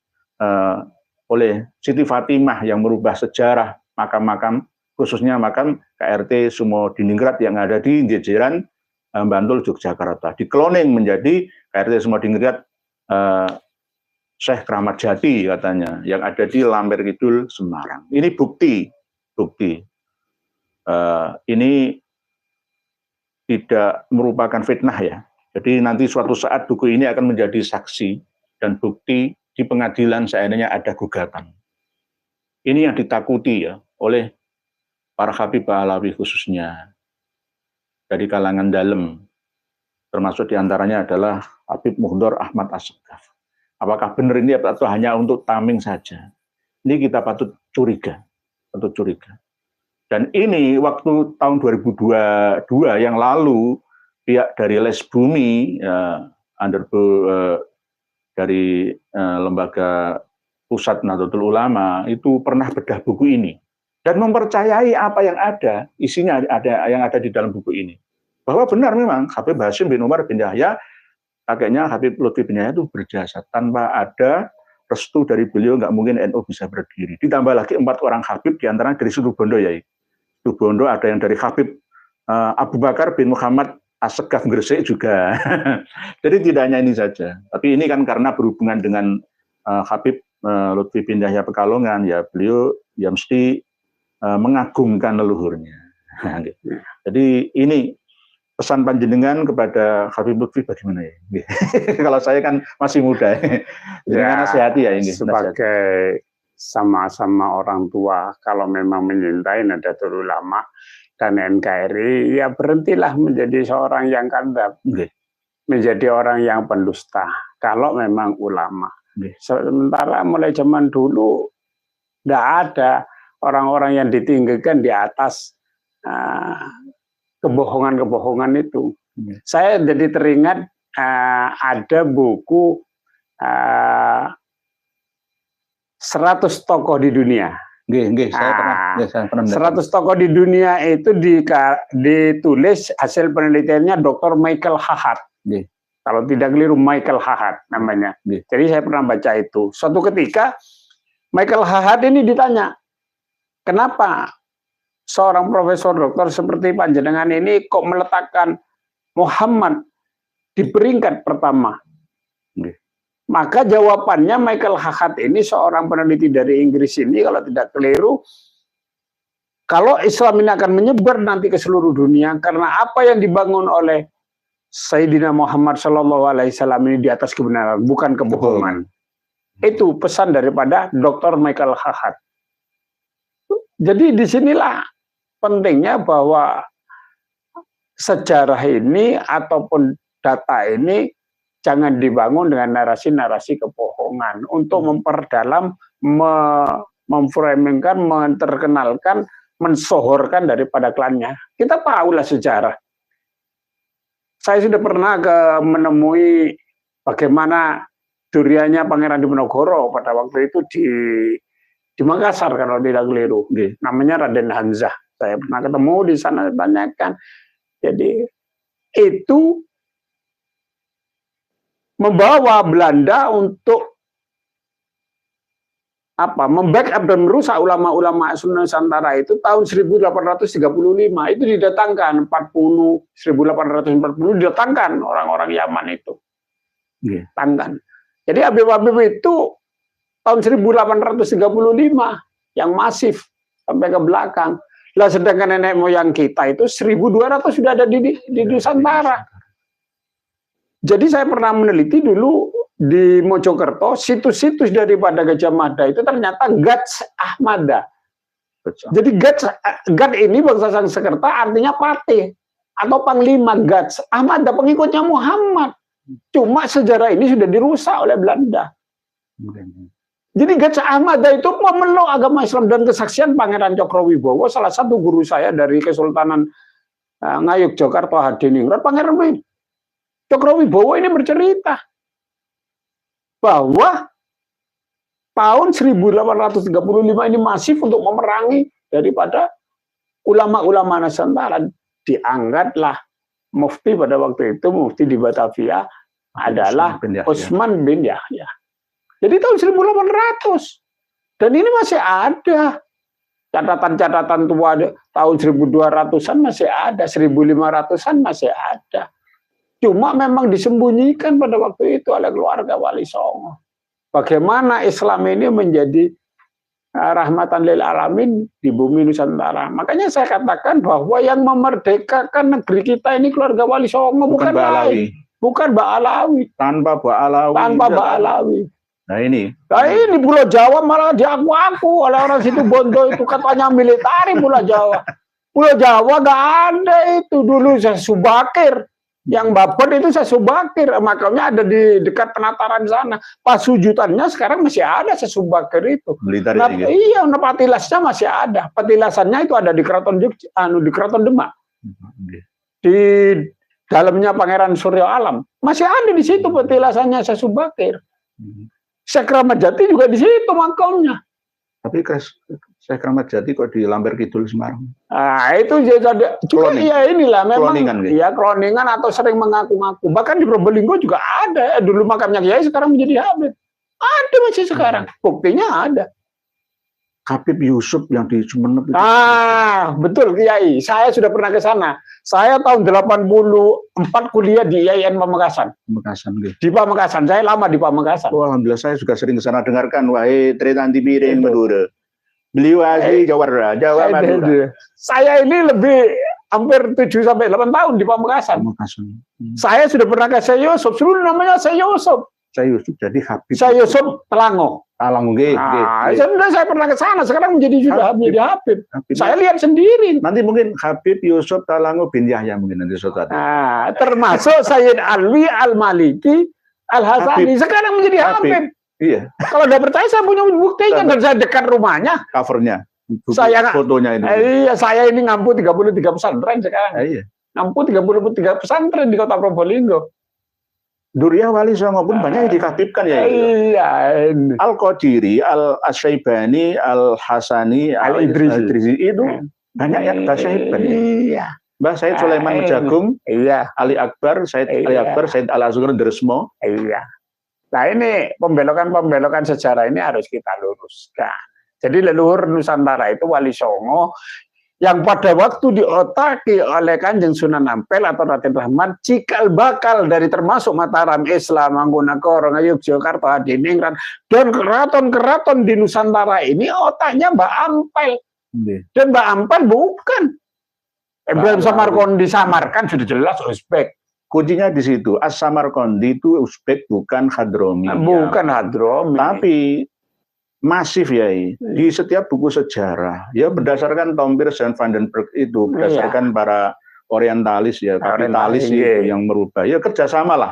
oleh Siti Fatimah yang merubah sejarah makam-makam, khususnya makam KRT Sumodiningrat yang ada di jajaran Bantul, Yogyakarta. Dikloning menjadi KRT Sumodiningrat Syekh Kramat Jati katanya, yang ada di Lamber Kidul, Semarang. Ini bukti. Ini tidak merupakan fitnah ya. Jadi nanti suatu saat buku ini akan menjadi saksi dan bukti di pengadilan seandainya ada gugatan. Ini yang ditakuti ya oleh para Habib Alawi khususnya dari kalangan dalam, termasuk diantaranya adalah Habib Muhdor Ahmad As-Segaf. Apakah benar ini atau hanya untuk tameng saja? Ini kita patut curiga. Dan ini waktu tahun 2022 yang lalu, pihak dari Les Bumi, dari lembaga Pusat Nahdlatul Ulama, itu pernah bedah buku ini. Dan mempercayai apa yang ada, isinya yang ada di dalam buku ini. Bahwa benar memang Habib Hasyim bin Umar bin Yahya, kakeknya Habib Lutfi bin Yahya itu berjasa. Tanpa ada restu dari beliau nggak mungkin NU bisa berdiri. Ditambah lagi 4 orang Habib, diantaranya dari Situ Bondo ya. Situ Bondo ada yang dari Habib Abu Bakar bin Muhammad As-Segaf Gresik juga. Jadi tidak hanya ini saja. Tapi ini kan karena berhubungan dengan Habib Lutfi bin Yahya Pekalongan, ya beliau ya mesti mengagungkan leluhurnya. Jadi ini pesan panjenengan kepada Habib Lutfi bagaimana ya? Kalau saya kan masih muda, jangan nasihati ya ini. Sebagai sama-sama orang tua, kalau memang menyintai Nahdlatul Ulama dan NKRI, ya berhentilah menjadi seorang yang kadzab, menjadi orang yang pendusta. Kalau memang ulama, sementara mulai zaman dulu tidak ada orang-orang yang ditinggikan di atas kebohongan-kebohongan itu. Saya jadi teringat ada buku 100 tokoh di dunia. Saya pernah 100 tokoh di dunia itu ditulis hasil penelitiannya Dr. Michael Hahad. Kalau tidak keliru Michael Hahad namanya. Jadi saya pernah baca itu. Suatu ketika Michael Hahad ini ditanya, kenapa seorang profesor doktor seperti panjenengan ini kok meletakkan Muhammad di peringkat pertama. Maka jawabannya Michael Hahad ini seorang peneliti dari Inggris ini kalau tidak keliru, kalau Islam ini akan menyebar nanti ke seluruh dunia karena apa yang dibangun oleh Sayyidina Muhammad SAW ini di atas kebenaran, bukan kebohongan. Itu pesan daripada Dr. Michael Hahad. Jadi disinilah pentingnya bahwa sejarah ini ataupun data ini jangan dibangun dengan narasi-narasi kebohongan untuk memperdalam, memframingkan, menterkenalkan, mensohorkan daripada klannya. Kita tahulah sejarah. Saya sudah pernah menemui bagaimana duriannya Pangeran Diponegoro pada waktu itu di Makassar kalau tidak keliru. Namanya Raden Hanzah. Saya pernah ketemu di sana, tanyakan. Jadi itu membawa Belanda untuk membackup dan merusak ulama-ulama Nusantara itu tahun 1835 itu didatangkan 1840 didatangkan orang-orang Yaman itu. Datangkan. Jadi Habib-Habib itu tahun 1835 yang masif sampai ke belakang. Lah sedangkan nenek moyang kita itu 1200 sudah ada di Nusantara. Jadi saya pernah meneliti dulu di Mojokerto, situs-situs daripada Gajah Mada itu ternyata Gats Ahmada. Jadi Gats ini bangsa Sanskerta artinya patih atau panglima Gats Ahmada, pengikutnya Muhammad. Cuma sejarah ini sudah dirusak oleh Belanda. Jadi Gats Ahmada itu memeluk agama Islam dan kesaksian Pangeran Cokrowibowo, salah satu guru saya dari Kesultanan Ngayuk Jakarta Hadiningrat, Pangeran Cokrowibowo ini bercerita bahwa tahun 1835 ini masif untuk memerangi daripada ulama-ulama Nusantara. Diangkatlah mufti pada waktu itu, mufti di Batavia adalah Utsman bin Yahya. Jadi tahun 1800. Dan ini masih ada. Catatan-catatan tua tahun 1200-an masih ada, 1500-an masih ada. Cuma memang disembunyikan pada waktu itu oleh keluarga Wali Songo. Bagaimana Islam ini menjadi rahmatan lil alamin di bumi Nusantara. Makanya saya katakan bahwa yang memerdekakan negeri kita ini keluarga Wali Songo, bukan lain. Bukan Mbak Alawi. Tanpa Mbak Alawi. Tanpa Mbak Alawi. Nah ini Pulau Jawa malah diaku-aku oleh orang situ Bondo itu katanya militer Pulau Jawa. Pulau Jawa nggak ada itu dulu saya Subakir. Yang Babon itu saya Subakir, makamnya ada di dekat penataran sana. Pasujutannya sekarang masih ada Subakir itu. Iya, patilasnya masih ada. Patilasannya itu ada di Keraton di Keraton Demak. Di dalamnya Pangeran Suryo Alam. Masih ada di situ patilasannya Subakir. Syekh Ramat Jati juga di situ makamnya. Tapi Syekh Ramat Jati kok di Lamber Kidul Semarang? Nah, itu juga ya inilah memang ya kloningan atau sering mengaku-ngaku. Bahkan di Probolinggo juga ada. Dulu makamnya Kiai sekarang menjadi Habib. Ada masih sekarang. Buktinya ada. Habib Yusuf yang di Sumeneb itu. Betul Kiai. Saya sudah pernah ke sana. Saya tahun 84 kuliah di IAIN Pamekasan. Di Pamekasan. Saya lama di Pamekasan. Oh, alhamdulillah saya juga sering ke sana dengarkan wahai Tritanti Piring Madura. Beliau asli Jawa Madura. Saya ini lebih hampir 7 sampai 8 tahun di Pamekasan. Saya sudah pernah ke Syekh Yusuf. Dulu namanya Syekh Yusuf. Syekh Yusuf jadi Habib. Syekh Yusuf Telango. Saya pernah ke sana, sekarang menjadi Habib. Saya lihat sendiri. Nanti mungkin Habib Yusuf Telango bin Yahya mungkin nanti suatu hari. Termasuk Sayyid Alwi Al-Maliki Al-Hasani sekarang menjadi Habib. Iya. Kalau tidak percaya saya punya buktinya dan saya dekat rumahnya. Covernya. Saya fotonya ini. Iya, saya ini ngampu 33 pesantren sekarang. Iya. Ngampu 33 pesantren di Kota Probolinggo. Duria Wali Songo pun banyak yang dikatibkan ya. Iya. Al-Qadiri, Al-Asyaibani, Al-Hasani, Al-Idrisi itu banyak yang tasyahibkan. Iya. Mbah Said Sulaiman Mejagung, iya. Ali Akbar, Said Ali Akbar, Said Al-Azhar Deresmo. Iya. Nah ini pembelokan sejarah ini harus kita luruskan. Jadi leluhur Nusantara itu Wali Songo yang pada waktu diotaki oleh Kanjeng Sunan Ampel atau Raden Rahmat cikal bakal dari termasuk Mataram, Islam, Mangkunagara, Yogyakarta, Hadiningrat dan keraton-keraton di Nusantara ini otaknya Mbak Ampel. Dan Mbak Ampel bukan Ibrahim Samarkand, disamarkan sudah jelas Uzbek. Kuncinya di situ. As-Samarkandi itu Uzbek, bukan Hadromi. Bukan Hadromi. Tapi masif ya, di setiap buku sejarah ya berdasarkan Tom Pierce dan Van den Berg itu berdasarkan para orientalis ya, kapitalis itu yang merubah ya, kerjasama lah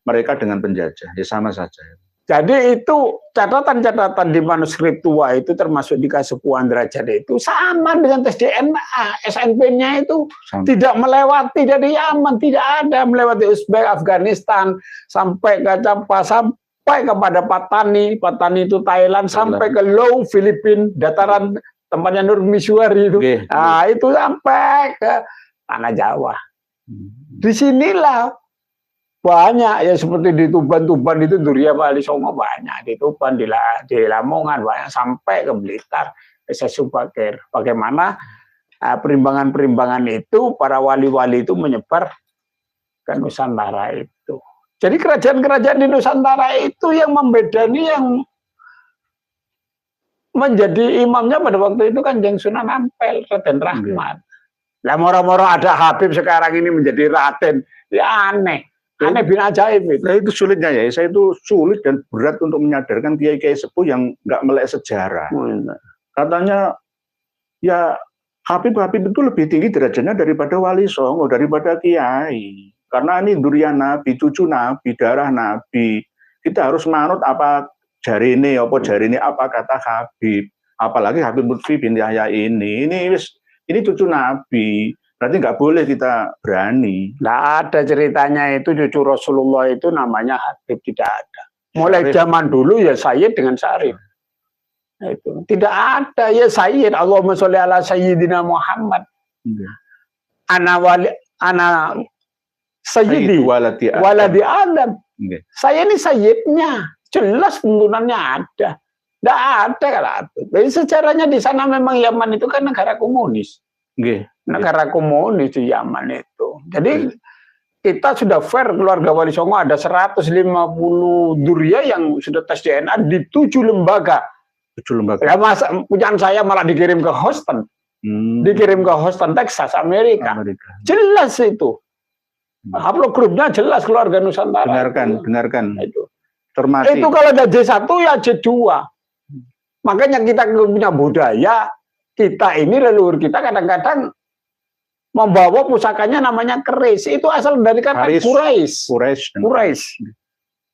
mereka dengan penjajah ya, sama saja. Jadi itu catatan-catatan di manuskrip tua itu termasuk di Kasukuan Derajat itu sama dengan tes DNA, SNP-nya itu sama. Tidak melewati dari Yaman, tidak ada melewati Uzbek, Afghanistan sampai ke Campa, sampai kepada Patani itu Thailand, sampai ke Laut, Filipina, dataran tempatnya Nur Miswari itu. Nah, itu sampai ke tanah Jawa. Disinilah banyak ya, seperti di Tuban itu Durya Wali Songo banyak, di Tuban, di Lamongan banyak, sampai ke Blitar, Sesubakir. Bagaimana perimbangan-perimbangan itu para wali-wali itu menyebar ke Nusantara itu. Jadi kerajaan-kerajaan di Nusantara itu yang membedani, yang menjadi imamnya pada waktu itu kan Kanjeng Sunan Ampel, Raden Rahmat. Lah moro-moro ada Habib sekarang ini menjadi Raden, ya aneh. Aneh bin ajaib itu. Nah, itu sulitnya ya, saya itu sulit dan berat untuk menyadarkan kiai-kiai sepuh yang nggak melek sejarah. Katanya ya Habib itu lebih tinggi derajatnya daripada Wali Songo, daripada kiai. Karena ini durian Nabi, cucu Nabi, darah Nabi. Kita harus manut apa jarine, apa kata Habib. Apalagi Habib Lutfi bin Yahya ini cucu Nabi. Berarti nggak boleh kita berani. Nggak ada ceritanya itu cucu Rasulullah itu namanya Habib, tidak ada. Mulai zaman dulu ya Sayyid dengan Syarif. Itu tidak ada ya Sayyid. Allahumma sholli ala Sayyidina Muhammad. Ana Sayyidi waladi Adam. Saya ini Sayyidnya, jelas tuntunannya ada. Nggak ada kalau itu. Jadi sejarahnya di sana memang Yaman itu kan negara komunis. Negara komunis di Yaman itu. Jadi kita sudah fair, keluarga Wali Songo ada 150 Durya yang sudah tes DNA di 7 lembaga. 7 lembaga. Ya, punyaan saya malah dikirim ke Houston. Dikirim ke Houston, Texas, Amerika. Jelas itu. Haplogrupnya jelas keluarga Nusantara. Dengarkan. Itu. Termati. Itu kalau ada J1 ya J2. Makanya kita punya budaya, kita ini leluhur kita kadang-kadang membawa pusakanya namanya keris. Itu asal dari kata Quraisy.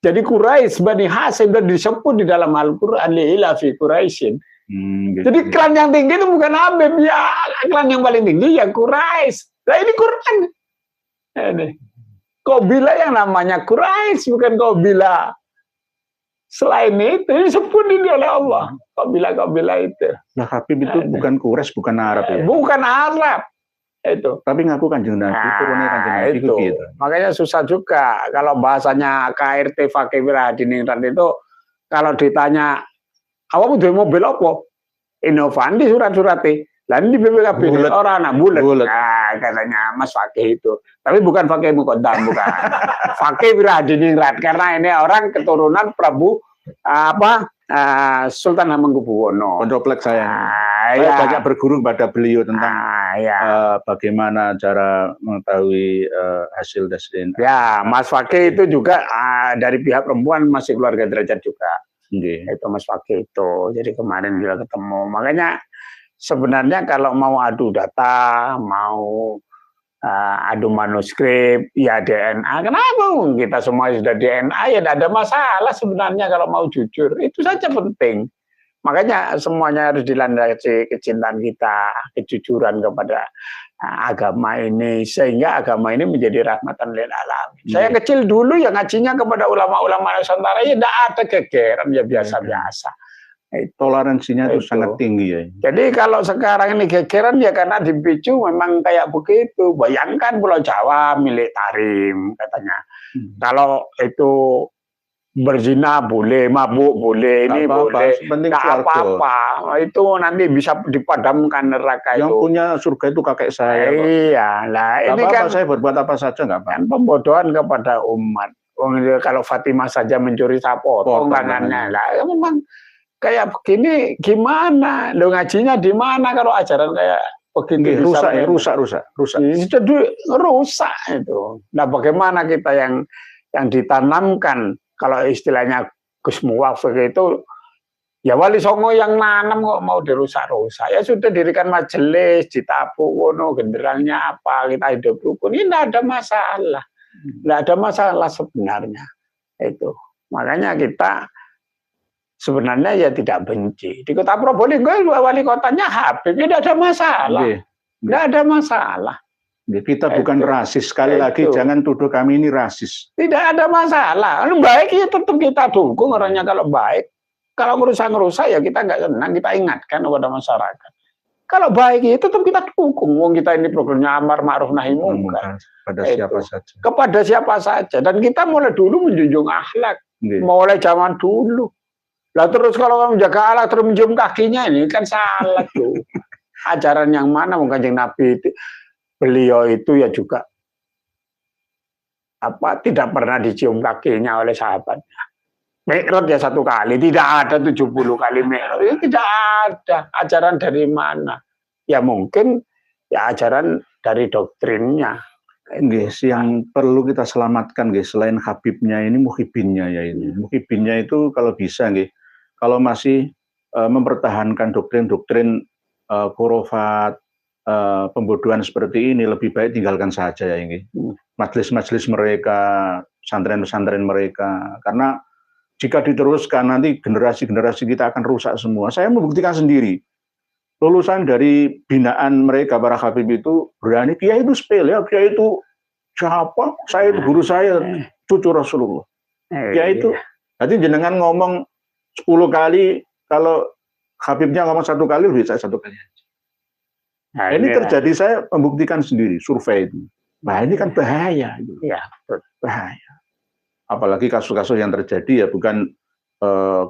Jadi Quraisy, Bani Hasyim, dan disebut di dalam Al-Quran li'ila fi Quraisyin. Jadi klan yang tinggi itu bukan Habib, ya klan yang paling tinggi ya Quraisy. Nah ini Quran. Ini Qabila yang namanya Quraisy, bukan Qabila. Selain itu disebut ini oleh Allah. Qabila itu. Nah, Habib itu bukan Quraisy, bukan Arab ya. Bukan Arab. Itu. Tapi ngaku Kanjeng Nabi, turunnya Kanjeng Nabi itu. Gitu. Makanya susah juga kalau bahasanya KRT Fakih Hadiningrat itu kalau ditanya awakmu duwe mobil apa? Innovanti surat-surate. Lah di BPKB orang anak bulet. Nah, katanya Mas Fakih itu. Tapi bukan Fakih Muqaddam, bukan. Fakih Hadiningrat karena ini orang keturunan Prabu Sultan Hamengkubuwono. Pondoplek saya banyak berguru pada beliau tentang bagaimana cara mengetahui hasil tes DNA. Ya, Mas Fakih itu juga dari pihak perempuan masih keluarga derajat juga. Itu Mas Fakih itu. Jadi kemarin juga ketemu. Makanya sebenarnya kalau mau adu data, mau adu manuskrip, ya DNA. Kenapa? Kita semua sudah DNA, ya tidak ada masalah sebenarnya kalau mau jujur. Itu saja penting. Makanya semuanya harus dilandasi kecintaan kita, kejujuran kepada agama ini. Sehingga agama ini menjadi rahmatan lil alamin. Saya kecil dulu ya ngajinya kepada ulama-ulama Nusantara, ya tidak ada gegeran, ya biasa-biasa. Toleransinya itu sangat tinggi ya. Jadi kalau sekarang ini gegeran ya karena dipicu memang kayak begitu. Bayangkan Pulau Jawa milik Tarim katanya. Kalau itu berzina boleh, mabuk boleh, ini boleh, penting nggak apa-apa. Itu nanti bisa dipadamkan neraka yang itu. punya surga itu kakek saya. Iya, lah ini kan saya berbuat apa saja nggak apa. Kan pembodohan kepada umat. Kalau Fatimah saja mencuri potong tangannya, lah memang kayak begini gimana? Lo ngajinya di mana kalau ajaran kayak begitu? Rusak. Jadi rusak itu. Nah, bagaimana kita yang ditanamkan, kalau istilahnya Gus Muwaffiq itu, ya Wali Songo yang nanam kok mau dirusak-rusak. Ya sudah dirikan majelis, ditapuk wono genderangnya apa, kita hidup rukun. Ini tidak ada masalah. Tidak ada masalah sebenarnya. Itu. Makanya kita sebenarnya ya tidak benci. Di Kota Probolinggo wali kotanya Habib, tidak ada masalah. Tidak ada masalah. Kita bukan rasis, sekali lagi jangan tuduh kami ini rasis. Tidak ada masalah. Kalau baik ya tetap kita dukung orangnya kalau baik. Kalau ngerusak ya kita nggak senang, kita ingatkan kepada masyarakat. Kalau baik ya tetap kita dukung. Wong kita ini programnya amar ma'ruf nahi munkar. Pada siapa saja. Kepada siapa saja. Dan kita mulai dulu menjunjung akhlak. Mulai zaman dulu. Lah terus kalau kamu menjaga akhlak terus mencium kakinya, ini kan salah tuh. Ajaran yang mana Kanjeng Nabi itu? Beliau itu ya juga tidak pernah dicium kakinya oleh sahabatnya. Mi'raj ya 1 kali, tidak ada 70 kali mi'raj. Ya, tidak ada. Ajaran dari mana? Ya mungkin ya ajaran dari doktrinnya. Guys, yang perlu kita selamatkan guys, selain Habibnya ini muhibinnya ya ini. Muhibinnya itu kalau bisa guys, kalau masih mempertahankan doktrin-doktrin khurafat, pembodohan seperti ini, lebih baik tinggalkan saja ya ini. Majelis-majelis mereka, pesantren-pesantren mereka, karena jika diteruskan nanti generasi-generasi kita akan rusak semua. Saya membuktikan sendiri. Lulusan dari binaan mereka para Habib itu berani, Kiai itu sepele ya, Kiai itu siapa? Saya itu guru saya, cucu Rasulullah. Kiai itu, nanti jenengan ngomong 10 kali, kalau Habibnya ngomong 1 kali, lebih saya 1 kali aja. Nah, ini terjadi, saya membuktikan sendiri, survei itu. Nah ini kan bahaya. Ya, bahaya. Apalagi kasus-kasus yang terjadi ya bukan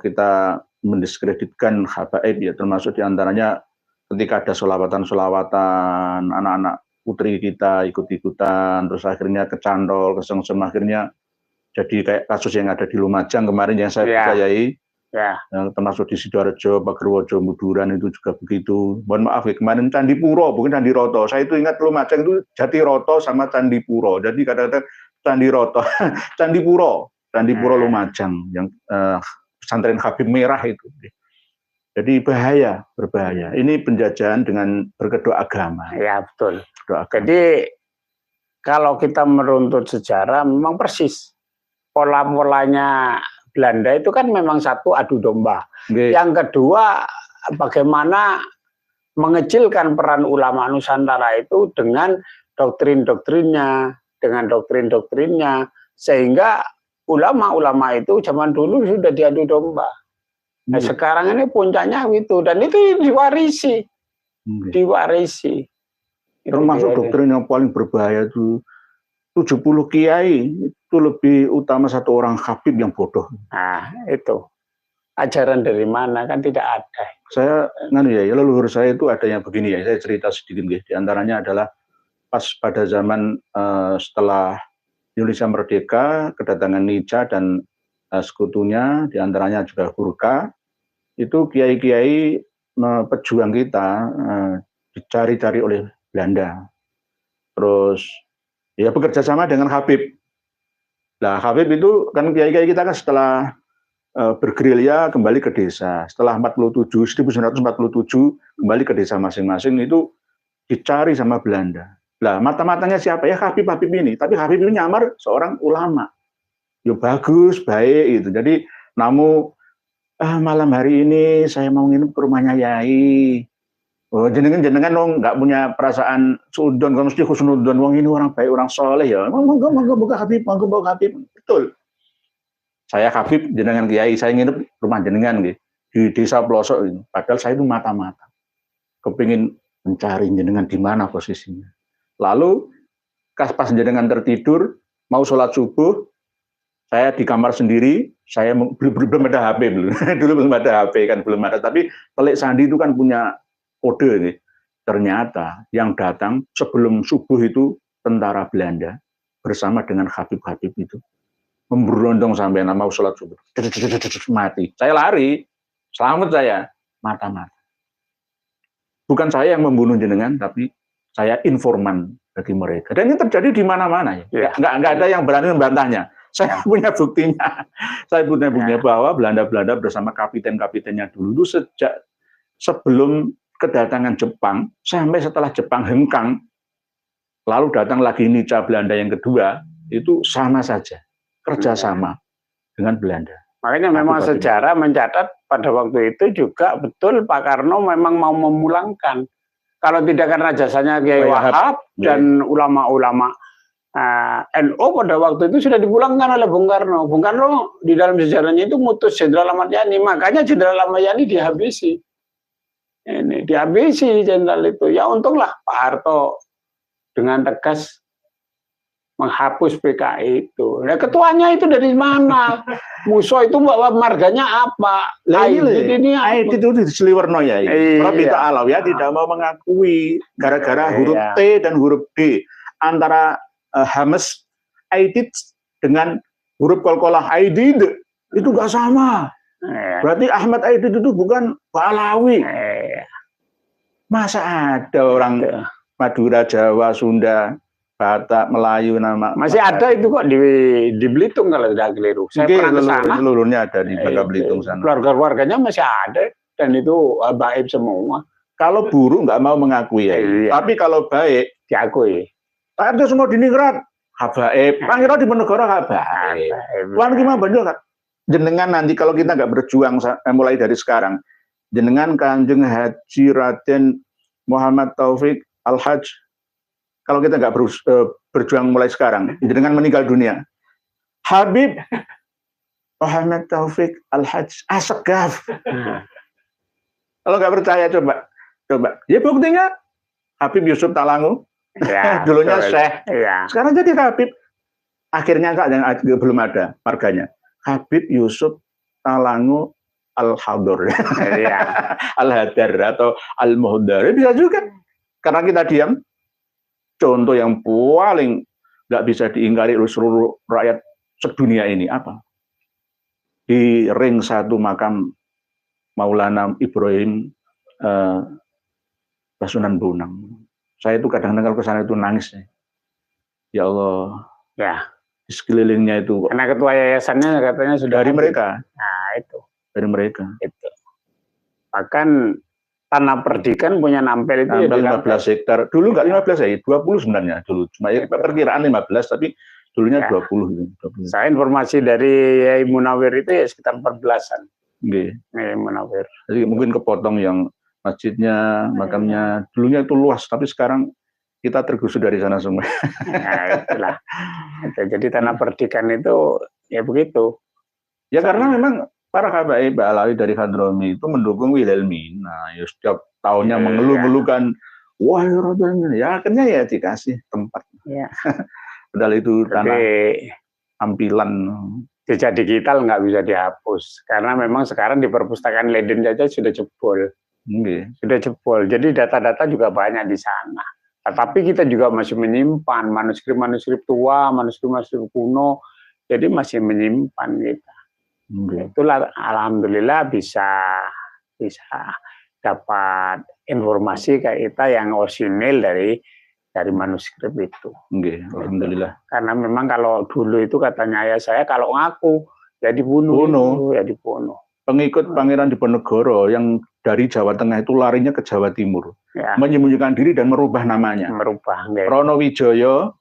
kita mendiskreditkan habaib ya, termasuk diantaranya ketika ada solawatan-solawatan, anak-anak putri kita ikut-ikutan, terus akhirnya kecantol, kesengsem, akhirnya jadi kayak kasus yang ada di Lumajang kemarin yang saya percayai. Yang termasuk di Sidoarjo, Pagerwojo, Muduran itu juga begitu. Mohon maaf ya, kemarin Candipuro, bukan Candiroto. Saya itu ingat Lumajang itu Jatiroto sama Candipuro. Jadi kadang-kadang Candiroto, Candipuro Lumajang, yang pesantren Habib Merah itu. Jadi berbahaya. Ini penjajahan dengan berkedok agama. Ya betul. Jadi kalau kita meruntut sejarah, memang persis pola-polanya Belanda itu kan memang satu adu domba. Yang kedua, bagaimana mengecilkan peran ulama Nusantara itu dengan doktrin-doktrinnya, sehingga ulama-ulama itu zaman dulu sudah diadu domba. Nah, sekarang ini puncaknya itu, dan itu diwarisi. Termasuk doktrin yang paling berbahaya itu 70 kiai itu lebih utama 1 orang Habib yang bodoh. Nah, itu. Ajaran dari mana kan tidak ada. Saya leluhur saya itu ada yang begini ya, saya cerita sedikit ya. Di antaranya adalah pas pada zaman setelah Indonesia merdeka, kedatangan Nica dan sekutunya, di antaranya juga Gurkha, itu kiai-kiai pejuang kita dicari-cari oleh Belanda. Terus ya bekerja sama dengan Habib. Nah, Habib itu kan kiai-kiai kita kan setelah bergerilya kembali ke desa. Setelah 1947 kembali ke desa masing-masing, itu dicari sama Belanda. Lah, mata-matanya siapa ya? Habib ini. Tapi Habib ini nyamar seorang ulama. Ya bagus, baik gitu. Jadi, malam hari ini saya mau nginep ke rumahnya Yai. Oh, jenengan dong nggak punya perasaan suudon, kalau mesti khusnudon, wong ini orang baik, orang soleh ya. Monggo buka Habib, betul. Saya Habib, jenengan Kiai, saya nginep rumah jenengan gitu, di desa pelosok itu. Padahal saya itu mata-mata, kepingin mencari jenengan di mana posisinya. Lalu pas jenengan tertidur, mau sholat subuh, Saya di kamar sendiri, saya belum ada HP belum. Dulu belum ada HP kan, belum ada. Tapi Telik Sandi itu kan punya kode nih. Ternyata yang datang sebelum subuh itu tentara Belanda bersama dengan Habib-Habib itu memberondong sampai nama sholat subuh. Mati. Saya lari, selamat saya, mata-mata. Bukan saya yang membunuh jenengan, tapi saya informan bagi mereka. Dan ini terjadi di mana-mana ya. Nggak ada yang berani membantahnya. Saya punya buktinya. Saya punya buktinya bahwa Belanda bersama kapiten-kapitennya dulu itu sejak sebelum kedatangan Jepang sampai setelah Jepang hengkang, lalu datang lagi Nica Belanda yang kedua, itu sama saja kerjasama dengan Belanda. Makanya memang sejarah mencatat pada waktu itu juga betul Pak Karno memang mau memulangkan. Kalau tidak karena jasanya Kiai Wahab dan ulama-ulama NU pada waktu itu sudah dipulangkan oleh Bung Karno. Bung Karno di dalam sejarahnya itu mutus Jenderal Ahmad Yani, makanya Jenderal Ahmad Yani dihabisi. Ini dihabisi jenderal itu. Ya untunglah Pak Harto dengan tegas menghapus PKI itu. Nah, ketuanya itu dari mana? Musuh itu bawa marganya apa? Ini itu di Sliwerno ya. Rabbi Ta'ala ya tidak mau mengakui gara-gara huruf T dan huruf D antara Hamas Aidid dengan huruf Qalqalah Aidid itu nggak sama. Berarti Ahmad Aidid itu bukan Alawi. Masa ada orang Madura, Jawa, Sunda, Batak, Melayu nama masih ada itu kok di Belitung kalau tidak keliru. Saya pernah ke sana. Seluruhnya ada di Bangka Belitung sana. Keluarga-keluarganya masih ada dan itu baik semua. Kalau buruk nggak mau mengakui ya. Tapi kalau baik diakui. Ada semua di Ningrat, habaib. Pangeran di Ponegoro habaib. Wan gimana banyak kan? Jenengan nanti kalau kita nggak berjuang mulai dari sekarang, jenengan Kanjeng Haji Raden Muhammad Taufik Al-Hajj, kalau kita nggak berjuang mulai sekarang, jenengan meninggal dunia. Habib Muhammad Taufik Al-Hajj Asegaf. Kalau nggak percaya coba. Ya buktinya Habib Yusuf Talangu. Ya, dulunya Syekh, sekarang jadi Habib. Akhirnya yang belum ada marganya. Habib Yusuf Talangu Al-Hadur, Al-Hadar atau Al-Muhdar, bisa juga. Karena kita diam. Contoh yang paling nggak bisa diingkari oleh seluruh rakyat sedunia ini apa? Di ring 1 makam Maulana Ibrahim Basunan Bonang. Saya itu kadang-kadang kalau ke sana itu nangis. Ya Allah. Ya. Di sekelilingnya itu. Karena ketua yayasannya katanya sudah dari mereka. Nah, itu. Dari mereka. Itu. Bahkan Tanah Perdikan punya nampel itu. Nampel 15 hektar. Dulu nggak 15 ya, 20 sebenarnya dulu. Cuma ya, perkiraan 15, tapi dulunya 20. Saya informasi dari Yai Munawir itu ya sekitar 14-an. Oke. Munawir. Jadi mungkin kepotong yang masjidnya, makamnya dulunya itu luas, tapi sekarang kita tergusur dari sana semua. Nah, itulah. Jadi Tanah Perdikan itu ya begitu. Ya karena memang para habaib Alawi dari Hadrami itu mendukung Wilhelmina. Ya setiap tahunnya mengeluh-ngeluhkan, wah ya akhirnya ya dikasih tempat. Ya. Padahal itu tanah tampilan. Jejak digital nggak bisa dihapus karena memang sekarang di perpustakaan Leiden saja sudah jebol. Sudah jebol, jadi data-data juga banyak di sana. Tapi kita juga masih menyimpan manuskrip-manuskrip tua, manuskrip-manuskrip kuno, jadi masih menyimpan kita. Itulah alhamdulillah bisa dapat informasi kayak kita yang orisinil dari manuskrip itu. Alhamdulillah. Karena memang kalau dulu itu katanya ayah saya kalau ngaku ya dibunuh, ya dibunuh. Pengikut Pangeran Diponegoro yang dari Jawa Tengah itu larinya ke Jawa Timur, menyembunyikan diri dan merubah namanya. Rono Wijoyo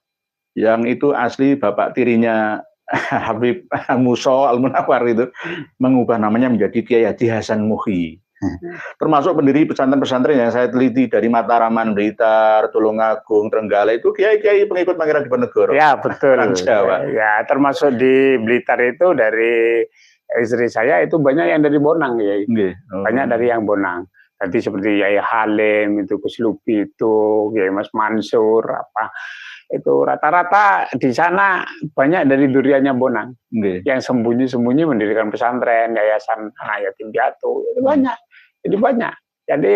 yang itu asli bapak tirinya Habib Musa Al-Munawar itu mengubah namanya menjadi Kiai Haji Hasan Muhyi. Termasuk pendiri pesantren-pesantren yang saya teliti dari Mataraman, Blitar, Tulungagung, Trenggalek itu kiai-kiai pengikut Pangeran Diponegoro. Ya betul. Jawa. Ya termasuk di Blitar itu dari istri saya itu banyak yang dari Bonang ya. Banyak dari yang Bonang. Tadi seperti Yai Halim itu, Kuslubi itu, Yai Mas Mansur apa. Itu rata-rata di sana banyak dari duriannya Bonang yang sembunyi-sembunyi mendirikan pesantren, yayasan anak yatim piatu, itu banyak. Jadi banyak. Jadi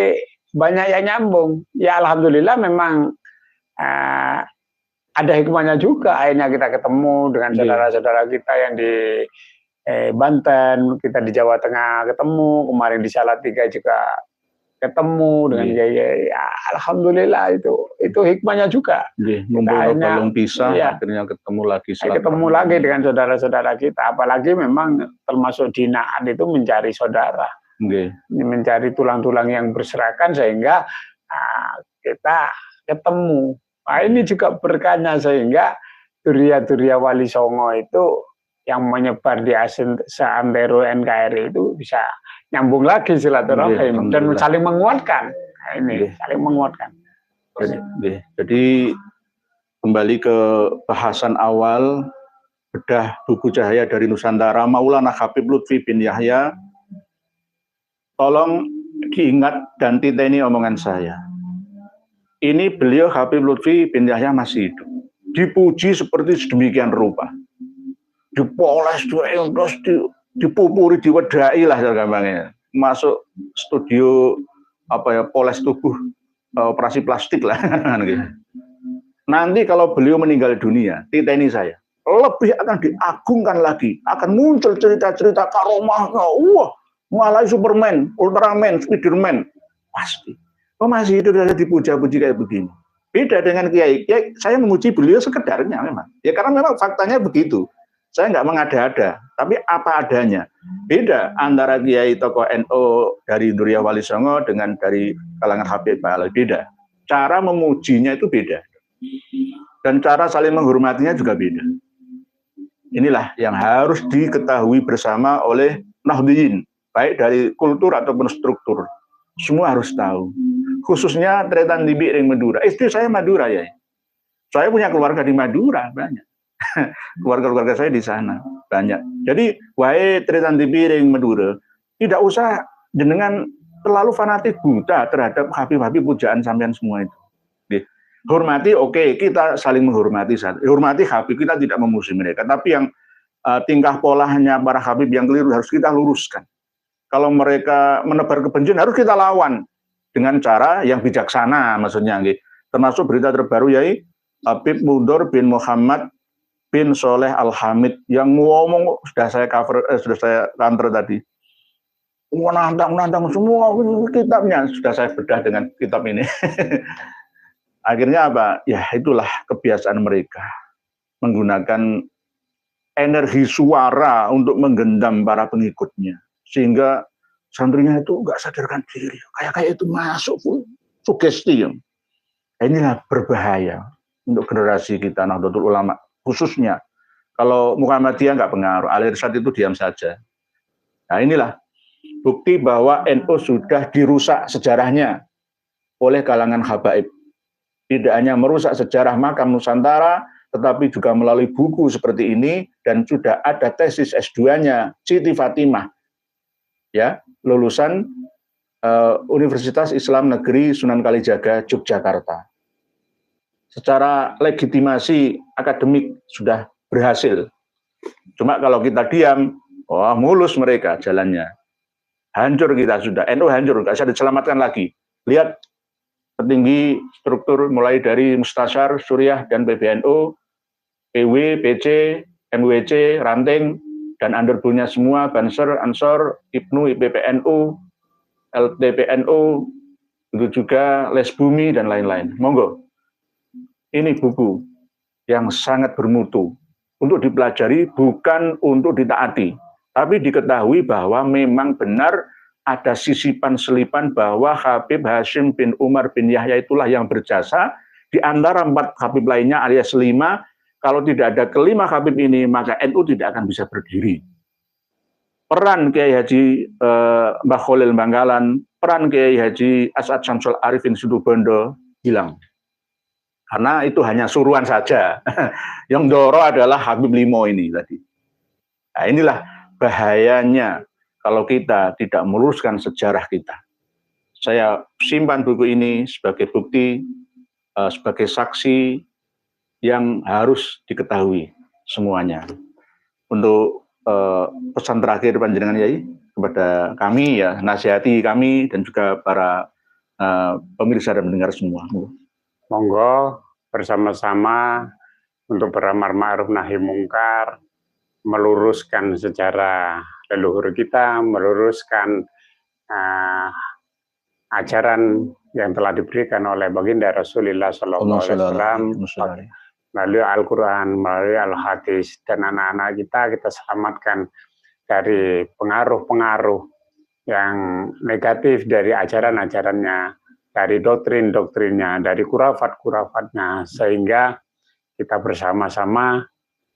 banyak yang nyambung. Ya alhamdulillah memang ada hikmahnya juga. Akhirnya kita ketemu dengan saudara-saudara kita yang di Banten, kita di Jawa Tengah ketemu, kemarin di Salatiga juga ketemu dengan ya alhamdulillah itu hikmahnya juga. Ngumpul belum bisa, akhirnya ketemu lagi. Ketemu lagi dengan saudara-saudara kita, apalagi memang termasuk di Na'an itu mencari saudara, mencari tulang-tulang yang berserakan sehingga kita ketemu. Nah, ini juga berkahnya sehingga Duriya Wali Songo itu yang menyebar di seantero NKRI itu bisa nyambung lagi silaturahim dan saling menguatkan. Nah, ini saling menguatkan. Jadi kembali ke bahasan awal, bedah buku Cahaya dari Nusantara Maulana Habib Lutfi bin Yahya. Tolong diingat dan titeni omongan saya. Ini beliau Habib Lutfi bin Yahya masih hidup, dipuji seperti sedemikian rupa, dipoles, terus dipupuri, diwedai lah gampangnya. Masuk studio poles tubuh, operasi plastik lah. Nanti kalau beliau meninggal dunia, titeni saya, lebih akan diagungkan lagi, akan muncul cerita-cerita karomahnya. Wah, mulai Superman, Ultraman, Spiderman, pasti. Oh masih hidup saja dipuja-puji kayak begini. Beda dengan kiai. Saya memuji beliau sekedarnya memang. Ya karena memang faktanya begitu. Saya nggak mengada-ada, tapi apa adanya. Beda antara kiai tokoh NU dari Duriya Wali Songo dengan dari kalangan Habib Ba'alwi, beda. Cara memujinya itu beda. Dan cara saling menghormatinya juga beda. Inilah yang harus diketahui bersama oleh Nahdliyin, baik dari kultur ataupun struktur. Semua harus tahu. Khususnya Tretan Tibiring Madura. Istri saya Madura ya. Saya punya keluarga di Madura banyak. Keluarga-keluarga saya di sana banyak. Jadi wae Tretan Tibiring Madura, tidak usah jenengan terlalu fanatik buta terhadap habib-habib pujaan sampean semua itu. Hormati, oke, kita saling menghormati. Hormati habib, kita tidak memusuhi mereka. Tapi yang tingkah polanya para habib yang keliru harus kita luruskan. Kalau mereka menebar kebencian harus kita lawan dengan cara yang bijaksana, maksudnya. Termasuk berita terbaru yaitu Habib Mudhor bin Muhammad bin Soleh Al-Hamid yang ngomong, sudah saya cover tadi. Menantang semua kitabnya, sudah saya bedah dengan kitab ini. Akhirnya apa? Ya itulah kebiasaan mereka. Menggunakan energi suara untuk menggendam para pengikutnya. Sehingga santrinya itu nggak sadarkan diri. Kayak itu masuk sugesti. Inilah berbahaya untuk generasi kita Nahdlatul Ulama. Khususnya kalau Muhammadiyah nggak pengaruh. Al-Irsyad itu diam saja. Nah inilah bukti bahwa NU sudah dirusak sejarahnya oleh kalangan habaib. Tidak hanya merusak sejarah makam Nusantara, tetapi juga melalui buku seperti ini, dan sudah ada tesis S2-nya Siti Fatimah, ya, lulusan Universitas Islam Negeri Sunan Kalijaga, Yogyakarta. Secara legitimasi akademik sudah berhasil. Cuma kalau kita diam, wah mulus mereka jalannya. Hancur kita sudah, NU hancur, nggak bisa diselamatkan lagi. Lihat petinggi struktur mulai dari Mustasyar, Suriah, dan PBNU, PW, PC, MWC, Ranting, dan underbunya semua, Banser, Ansor, IPNU, IPPNU, LTPNU, itu juga Les Bumi, dan lain-lain. Monggo. Ini buku yang sangat bermutu untuk dipelajari, bukan untuk ditaati, tapi diketahui bahwa memang benar ada sisipan-selipan bahwa Habib Hashim bin Umar bin Yahya itulah yang berjasa di antara 4 Habib lainnya alias 5. Kalau tidak ada kelima Habib ini, maka NU tidak akan bisa berdiri. Peran Kiai Haji Mbah Khalil Bangkalan, peran Kiai Haji As'ad Syamsul Arifin Situbondo hilang. Karena itu hanya suruhan saja. Yang doro adalah Habib Limo ini tadi. Nah inilah bahayanya kalau kita tidak meluruskan sejarah kita. Saya simpan buku ini sebagai bukti, sebagai saksi yang harus diketahui semuanya. Untuk pesan terakhir panjenengan Yai kepada kami ya, nasihati kami dan juga para pemirsa dan pendengar semua. Monggo bersama-sama untuk beramar ma'ruf nahi mungkar, meluruskan sejarah leluhur kita, meluruskan ajaran yang telah diberikan oleh baginda Rasulullah SAW melalui Al-Quran, melalui Al-Hadis, dan anak-anak kita selamatkan dari pengaruh-pengaruh yang negatif dari ajaran-ajarannya, dari doktrin-doktrinnya, dari kurafat-kurafatnya, sehingga kita bersama-sama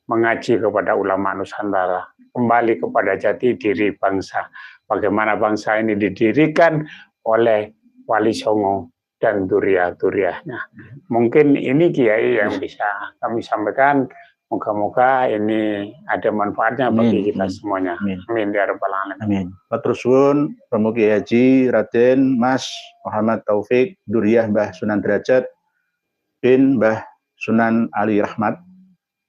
mengaji kepada ulama Nusantara, kembali kepada jati diri bangsa. Bagaimana bangsa ini didirikan oleh Wali Songo dan duriah-duriahnya. Mungkin ini Kiai yang bisa kami sampaikan. Moga-moga ini ada manfaatnya bagi kita semuanya. Amin ya rabbal alamin. Amin. Matur suwun Romo Kiai Haji Raden Mas Muhammad Taufik Duriah Mbah Sunan Derajat bin Mbah Sunan Ali Rahmat,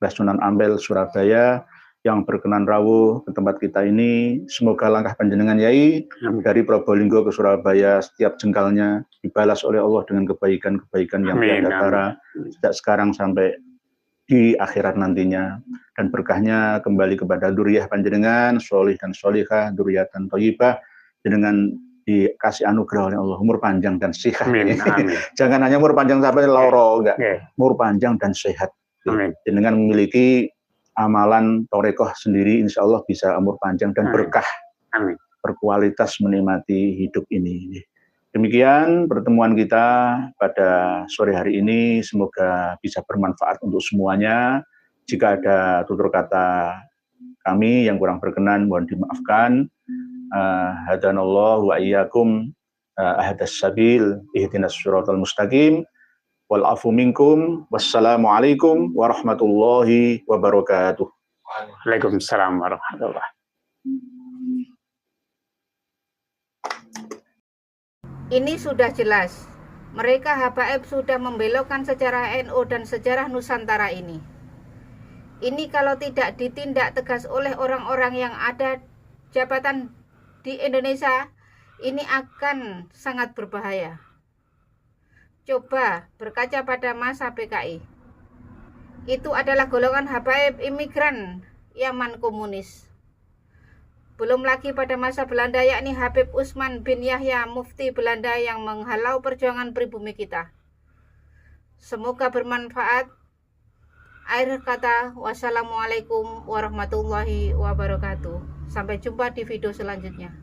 Mbah Sunan Ampel Surabaya, yang berkenan rawuh ke tempat kita ini. Semoga langkah panjenengan Yai dari Probolinggo ke Surabaya, setiap jengkalnya dibalas oleh Allah dengan kebaikan-kebaikan yang tiada tara sejak sekarang sampai di akhirat nantinya, dan berkahnya kembali kepada duriah panjenengan, sholih dan sholihah, duriatan thayyibah, dengan dikasih anugerah oleh Allah umur panjang dan sehat. Amin. Jangan hanya umur panjang sampai loro, enggak. Umur panjang dan sehat. Amin. Dengan memiliki amalan torekoh sendiri, insya Allah bisa umur panjang dan berkah. Amin. Berkualitas menikmati hidup ini. Demikian pertemuan kita pada sore hari ini, semoga bisa bermanfaat untuk semuanya. Jika ada tutur kata kami yang kurang berkenan, mohon dimaafkan. Hadanallahu wa iyyakum ahadas sabil ihdinas siratal mustaqim wal afu minkum. Wassalamualaikum warahmatullahi wabarakatuh. Waalaikumsalam warahmatullahi. Ini sudah jelas, mereka habaib sudah membelokkan sejarah NU dan sejarah Nusantara ini. Ini kalau tidak ditindak tegas oleh orang-orang yang ada jabatan di Indonesia, ini akan sangat berbahaya. Coba berkaca pada masa PKI. Itu adalah golongan habaib imigran Yaman komunis. Belum lagi pada masa Belanda, yakni Habib Usman bin Yahya, mufti Belanda yang menghalau perjuangan pribumi kita. Semoga bermanfaat. Akhir kata, wassalamualaikum warahmatullahi wabarakatuh. Sampai jumpa di video selanjutnya.